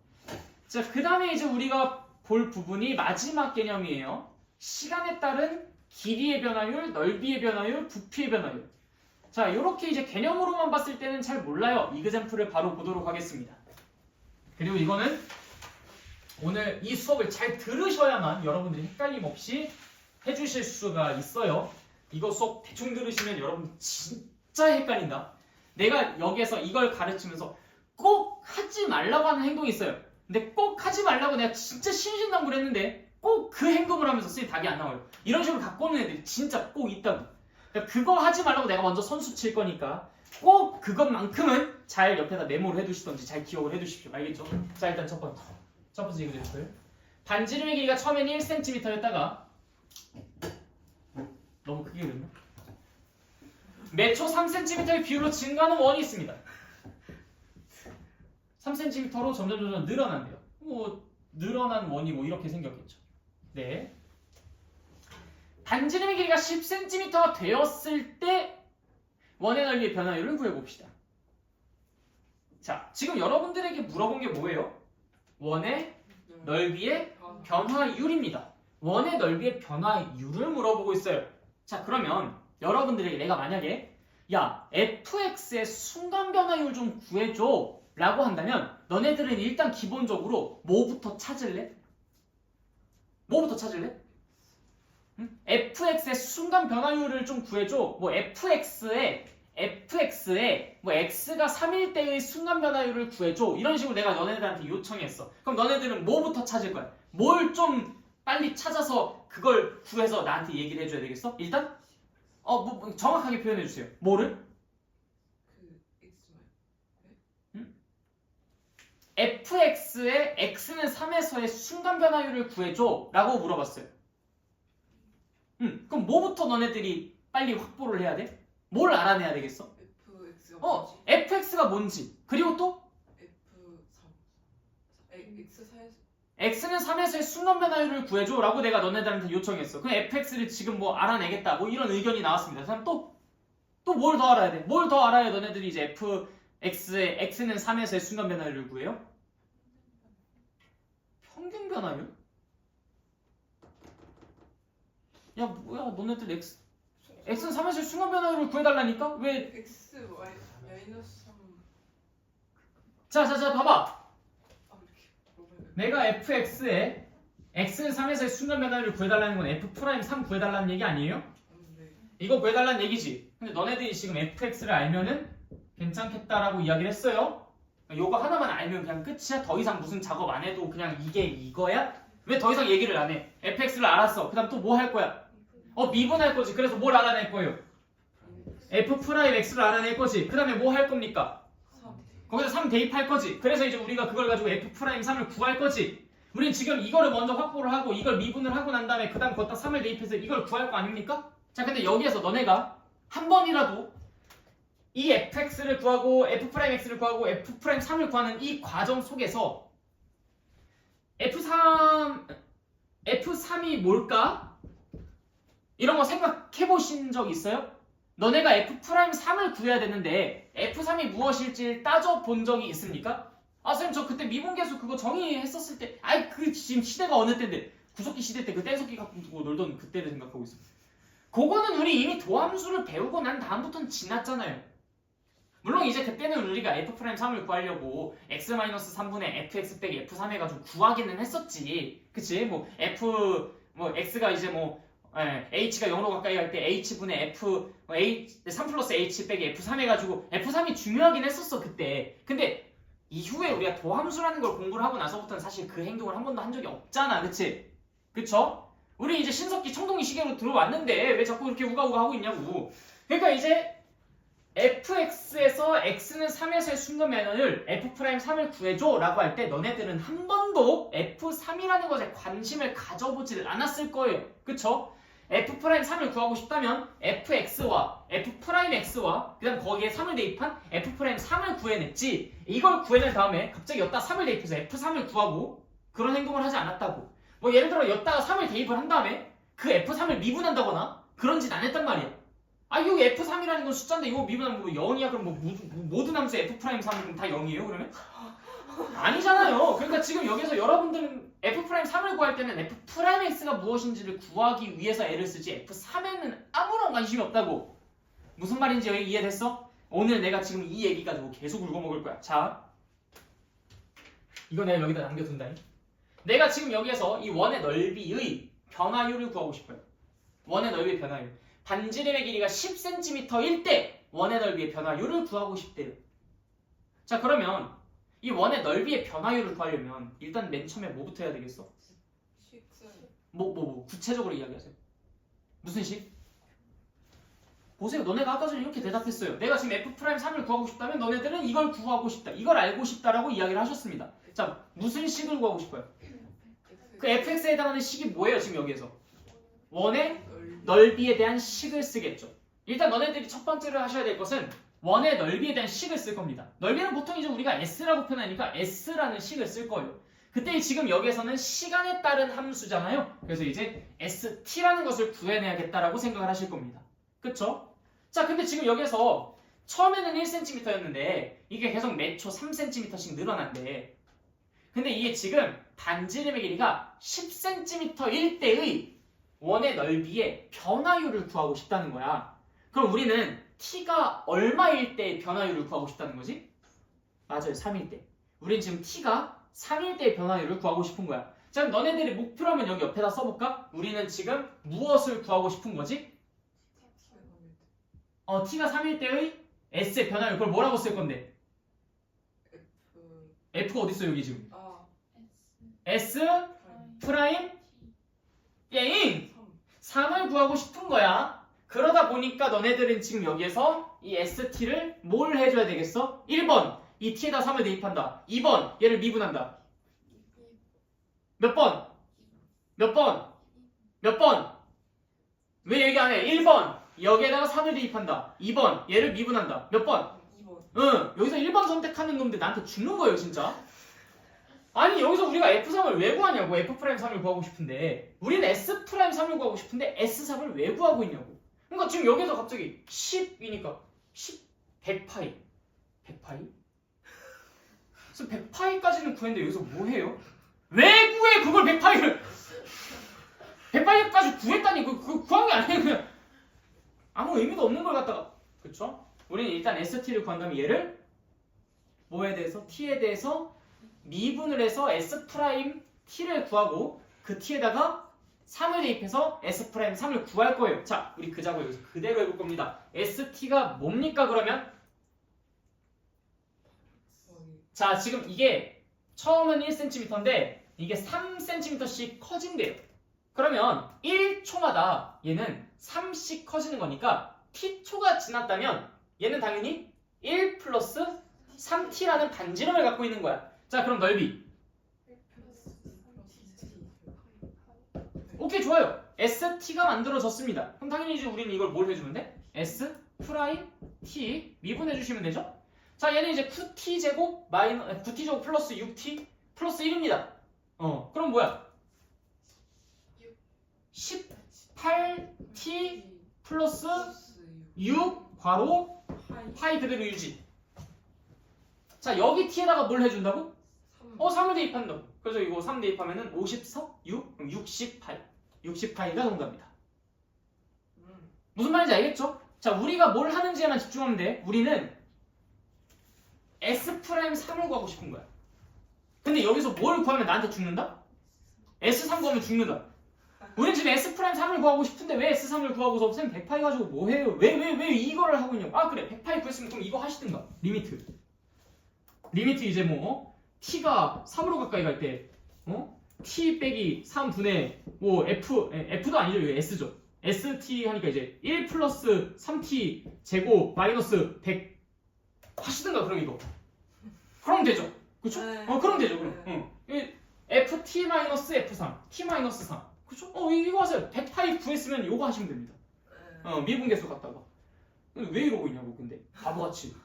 자, 그 다음에 이제 우리가 볼 부분이 마지막 개념이에요. 시간에 따른 길이의 변화율, 넓이의 변화율, 부피의 변화율. 자, 이렇게 이제 개념으로만 봤을 때는 잘 몰라요. 이그젬플을 바로 보도록 하겠습니다. 그리고 이거는 오늘 이 수업을 잘 들으셔야만 여러분들이 헷갈림 없이 해주실 수가 있어요. 이거 수업 대충 들으시면 여러분 진짜 헷갈린다. 내가 여기에서 이걸 가르치면서 꼭 하지 말라고 하는 행동이 있어요. 근데 꼭 하지 말라고 내가 진짜 신신당부했는데 꼭 그 행동을 하면서 쓰인 답이 안 나와요. 이런 식으로 갖고 오는 애들이 진짜 꼭 있다고. 그러니까 그거 하지 말라고 내가 먼저 선수 칠 거니까 꼭 그것만큼은 잘 옆에다 메모를 해두시던지 잘 기억을 해두십시오. 알겠죠? 자, 일단 첫 번째 이거 반지름의 길이가 처음에는 1cm였다가 너무 크게 그렸나? 매초 3cm의 비율로 증가하는 원이 있습니다. 3cm로 점점 늘어난대요. 뭐 늘어난 원이 뭐 이렇게 생겼겠죠. 네. 반지름의 길이가 10cm가 되었을 때 원의 넓이의 변화율을 구해봅시다. 자, 지금 여러분들에게 물어본 게 뭐예요? 원의 넓이의 변화율입니다. 원의 넓이의 변화율을 물어보고 있어요. 자, 그러면 여러분들에게 내가 만약에 야, fx의 순간 변화율 좀 구해줘 라고 한다면 너네들은 일단 기본적으로 뭐부터 찾을래? 응? fx의 순간 변화율을 좀 구해줘. 뭐 fx의 뭐 x가 3일 때의 순간 변화율을 구해줘. 이런 식으로 내가 너네들한테 요청했어. 그럼 너네들은 뭐부터 찾을 거야? 뭘 좀 빨리 찾아서 그걸 구해서 나한테 얘기를 해줘야 되겠어? 일단 뭐 정확하게 표현해 주세요. 뭐를? 그 X만. fx의 x는 3에서의 순간 변화율을 구해줘 라고 물어봤어요. 그럼 뭐부터 너네들이 빨리 확보를 해야 돼? 뭘 알아내야 되겠어? fx가 뭐지? fx가 뭔지, 그리고 또 x4에서 x는 3에서의 순간 변화율을 구해줘 라고 내가 너네들한테 요청했어. 그럼 fx를 지금 뭐 알아내겠다 뭐 이런 의견이 나왔습니다. 그럼 또 뭘 더 알아야 돼? 뭘 더 알아야 너네들이 이제 fx의 x는 3에서의 순간 변화율을 구해요? 평균 변화율? 야 뭐야 너네들 x는 3에서의 순간 변화율을 구해달라니까? 왜? x 마이너스 3 자 봐봐. 이렇게 물어보면 내가 fx에 x는 3에서의 순간 변화율을 구해달라는 건 f'3 구해달라는 얘기 아니에요? 네. 이거 구해달라는 얘기지. 근데 너네들이 지금 fx를 알면은 괜찮겠다라고 이야기를 했어요. 요거 하나만 알면 그냥 끝이야. 더 이상 무슨 작업 안 해도 그냥 이게 이거야? 왜 더 이상 얘기를 안 해? fx를 알았어. 그 다음 또 뭐 할 거야? 미분할 거지. 그래서 뭘 알아낼 거예요? f'x를 알아낼 거지. 그 다음에 뭐 할 겁니까? 3 거기서 3 대입할 거지. 그래서 이제 우리가 그걸 가지고 f'3을 구할 거지. 우린 지금 이거를 먼저 확보를 하고 이걸 미분을 하고 난 다음에 그 다음 거기다 3을 대입해서 이걸 구할 거 아닙니까? 자 근데 여기에서 너네가 한 번이라도 이 fx를 구하고 f'x를 구하고 f'3을 구하는 이 과정 속에서 f3이 뭘까? 이런 거 생각해 보신 적 있어요? 너네가 f'3을 구해야 되는데 f3이 무엇일지 따져본 적이 있습니까? 선생님 저 그때 미분계수 그거 정의했었을 때 그 지금 시대가 어느 때인데 구석기 시대 때 그 뗀석기 갖고 놀던 그때를 생각하고 있어요. 그거는 우리 이미 도함수를 배우고 난 다음부터는 지났잖아요. 물론 이제 그때는 우리가 f'3을 구하려고 x-3분의 fx 빼기 f3 해가지고 구하기는 했었지. 그치? x가 이제 h가 0으로 가까이 갈 때 h분의 3 플러스 h 빼기 f3 해가지고 f3이 중요하긴 했었어 그때. 근데 이후에 우리가 도함수라는 걸 공부를 하고 나서부터는 사실 그 행동을 한 번도 한 적이 없잖아. 그치? 그쵸? 우리 이제 신석기 청동기 시계로 들어왔는데 왜 자꾸 이렇게 우가우가 하고 있냐고. 그러니까 이제 fx에서 x는 3에서의 순간 변화율 f'3을 구해줘 라고 할 때 너네들은 한 번도 f3이라는 것에 관심을 가져보질 않았을 거예요. 그쵸? f'3을 구하고 싶다면 fx와 f'x와 그 다음 거기에 3을 대입한 f'3을 구해냈지. 이걸 구해낸 다음에 갑자기 여기다 3을 대입해서 f3을 구하고 그런 행동을 하지 않았다고. 예를 들어 여기다가 3을 대입을 한 다음에 그 f3을 미분한다거나 그런 짓 안 했단 말이야. 여기 f3이라는 건 숫자인데 이거 미분하면 0이야? 그럼 모든 함수 f'3은 다 0이에요 그러면? 아니잖아요. 그러니까 지금 여기서 여러분들은 f'3을 구할 때는 f'x가 무엇인지를 구하기 위해서 애를 쓰지 f3에는 아무런 관심이 없다고. 무슨 말인지 여기 이해됐어? 오늘 내가 지금 이 얘기 가지고 계속 울고먹을 거야. 자, 이거 내가 여기다 남겨둔다. 내가 지금 여기에서 이 원의 넓이의 변화율을 구하고 싶어요. 원의 넓이의 변화율. 반지름의 길이가 10cm일 때 원의 넓이의 변화율을 구하고 싶대요. 자 그러면 이 원의 넓이의 변화율을 구하려면 일단 맨 처음에 뭐부터 해야 되겠어? 식은 구체적으로 이야기하세요. 무슨 식? 보세요. 너네가 아까 전에 이렇게 대답했어요. 내가 지금 f'3을 구하고 싶다면 너네들은 이걸 구하고 싶다. 이걸 알고 싶다라고 이야기를 하셨습니다. 자 무슨 식을 구하고 싶어요? 그 fx에 해당하는 식이 뭐예요? 지금 여기에서 원의 넓이에 대한 식을 쓰겠죠. 일단 너네들이 첫 번째로 하셔야 될 것은 원의 넓이에 대한 식을 쓸 겁니다. 넓이는 보통 이제 우리가 s라고 표현하니까 s라는 식을 쓸 거예요. 그때 지금 여기에서는 시간에 따른 함수잖아요. 그래서 이제 st라는 것을 구해내야겠다라고 생각을 하실 겁니다. 그쵸? 자 근데 지금 여기에서 처음에는 1cm였는데 이게 계속 매초 3cm씩 늘어난대. 근데 이게 지금 반지름의 길이가 10cm일 때의 원의 넓이의 변화율을 구하고 싶다는 거야. 그럼 우리는 t가 얼마일 때의 변화율을 구하고 싶다는 거지? 맞아요. 3일 때. 우린 지금 t가 3일 때의 변화율을 구하고 싶은 거야. 자 그럼 너네들이 목표라면 여기 옆에다 써볼까? 우리는 지금 무엇을 구하고 싶은 거지? t가 3일 때의 s의 변화율. 그걸 뭐라고 쓸 건데? f가 어딨어 여기 지금? s 프라임 땡! 3을 구하고 싶은 거야. 그러다 보니까 너네들은 지금 여기에서 이 st를 뭘 해줘야 되겠어? 1번 이 t에다 3을 대입한다. 2번 얘를 미분한다. 몇 번? 몇 번? 몇 번? 왜 얘기 안 해? 1번 여기에다가 3을 대입한다. 2번 얘를 미분한다. 몇 번? 2번. 응, 여기서 1번 선택하는 놈들 나한테 죽는 거예요, 진짜. 아니, 여기서 우리가 F3을 왜 구하냐고, F'3을 구하고 싶은데, 우리는 S'3을 구하고 싶은데, S3을 왜 구하고 있냐고. 그러니까 지금 여기서 갑자기 10이니까, 100파이. 100파이? 그래서 100파이까지는 구했는데, 여기서 뭐 해요? 왜 구해, 그걸 100파이를! 100파이까지 구했다니, 그거 구한 게 아니에요, 그냥. 아무 의미도 없는 걸 갖다가. 그쵸? 우리는 일단 ST를 구한 다음에 얘를 뭐에 대해서? T에 대해서 미분을 해서 S'T를 구하고 그 T에다가 3을 대입해서 S'3을 구할 거예요. 자, 우리 그 작업 여기서 그대로 해볼 겁니다. ST가 뭡니까 그러면? 자, 지금 이게 처음은 1cm인데 이게 3cm씩 커진대요. 그러면 1초마다 얘는 3씩 커지는 거니까 t초가 지났다면 얘는 당연히 1 플러스 3t라는 반지름을 갖고 있는 거야. 자, 그럼 넓이. 오케이, 좋아요. ST가 만들어졌습니다. 그럼 당연히 이제 우리는 이걸 뭘 해주면 돼? S 프라임 T 미분해 주시면 되죠? 자, 얘는 이제 9t 제곱 마이너스 9t 제곱 플러스 6t 플러스 1입니다. 그럼 뭐야? 18t 플러스 6 괄호 파이 그대로 유지. 자, 여기 t에다가 뭘 해준다고? 3을 대입한다고. 그래서 이거 3 대입하면은 54, 6, 그럼 60파이. 60파이가 정답입니다. 무슨 말인지 알겠죠? 자, 우리가 뭘 하는지에만 집중하면 돼. 우리는 S'3을 구하고 싶은 거야. 근데 여기서 뭘 구하면 나한테 죽는다? S3 구하면 죽는다. 우린 지금 S'3을 구하고 싶은데 왜 S3을 구하고서 쌤 100파이 가지고 뭐 해요? 왜 이거를 하고 있냐고. 아, 그래. 100파이 구했으면 그럼 이거 하시든가. 리미트 이제 뭐 t가 3으로 가까이 갈 때 t 빼기 3분의 뭐 f도 아니죠. 이거 s죠. st 하니까 이제 1 플러스 3t 제곱 마이너스 100 하시든가. 그럼 이거 그럼 되죠. 그쵸? 그럼 되죠. 그럼 ft 마이너스 f3 t 마이너스 3 그쵸? 이거 하세요. 100파이 구했으면 이거 하시면 됩니다. 미분계수 갖다가 왜 이러고 있냐고. 근데 바보같이.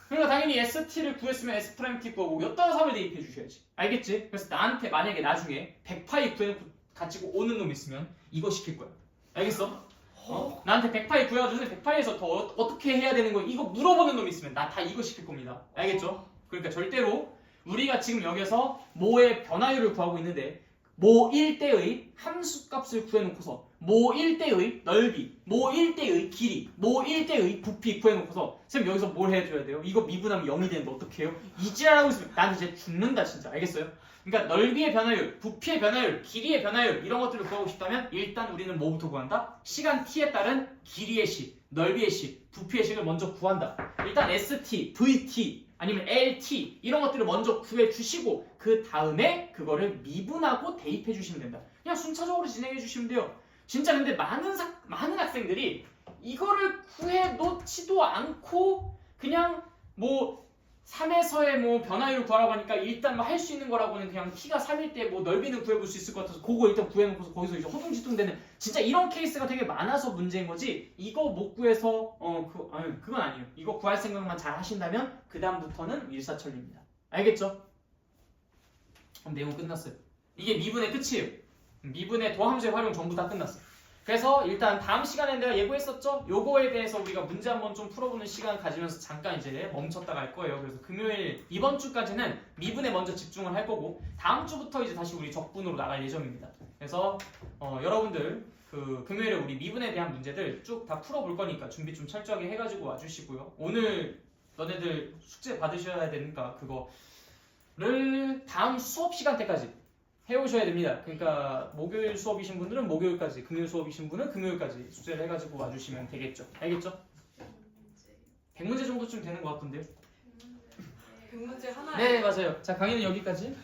그러니까 당연히 ST를 구했으면 S'T 구하고 여기다가 3을 대입해 주셔야지. 알겠지? 그래서 나한테 만약에 나중에 100파이 구해놓고 가지고 오는 놈 있으면 이거 시킬 거야. 알겠어? 나한테 100파이 구해가지고 100파이에서 더 어떻게 해야 되는 거 이거 물어보는 놈 있으면 나 다 이거 시킬 겁니다. 알겠죠? 그러니까 절대로 우리가 지금 여기서 모의 변화율을 구하고 있는데 모 1대의 함수값을 구해놓고서 모 1대의 넓이, 모 1대의 길이, 모 1대의 부피 구해놓고서 쌤 여기서 뭘 해줘야 돼요? 이거 미분하면 0이 되는데 어떻게 해요? 이지랄하고 있으면 난 이제 죽는다 진짜. 알겠어요? 그러니까 넓이의 변화율, 부피의 변화율, 길이의 변화율 이런 것들을 구하고 싶다면 일단 우리는 뭐부터 구한다? 시간 t에 따른 길이의 식, 넓이의 식, 부피의 식을 먼저 구한다. 일단 ST, VT 아니면 LT 이런 것들을 먼저 구해주시고 그 다음에 그거를 미분하고 대입해 주시면 된다. 그냥 순차적으로 진행해 주시면 돼요. 진짜 근데 많은 학생들이 이거를 구해 놓지도 않고 그냥 뭐 3에서의 뭐 변화율을 구하라고 하니까 일단 뭐 할 수 있는 거라고는 그냥 t가 3일 때 뭐 넓이는 구해볼 수 있을 것 같아서 그거 일단 구해놓고서 거기서 이제 허둥지둥되는 진짜 이런 케이스가 되게 많아서 문제인 거지. 이거 못 구해서 그건 아니에요. 이거 구할 생각만 잘 하신다면 그 다음부터는 일사천리입니다. 알겠죠? 그럼 내용 끝났어요. 이게 미분의 끝이에요. 미분의 도함수의 활용 전부 다 끝났어요. 그래서 일단 다음 시간에 내가 예고했었죠? 요거에 대해서 우리가 문제 한번 좀 풀어보는 시간 가지면서 잠깐 이제 멈췄다 갈 거예요. 그래서 금요일 이번 주까지는 미분에 먼저 집중을 할 거고 다음 주부터 이제 다시 우리 적분으로 나갈 예정입니다. 그래서 여러분들 그 금요일에 우리 미분에 대한 문제들 쭉 다 풀어볼 거니까 준비 좀 철저하게 해가지고 와주시고요. 오늘 너네들 숙제 받으셔야 되니까 그거를 다음 수업 시간 때까지 해오셔야 됩니다. 그러니까 목요일 수업이신 분들은 목요일까지, 금요일 수업이신 분은 금요일까지 숙제를 해가지고 와주시면 되겠죠. 알겠죠? 100문제 정도쯤 되는 것 같던데요? 100문제 하나에 네, 맞아요. 자, 강의는 여기까지.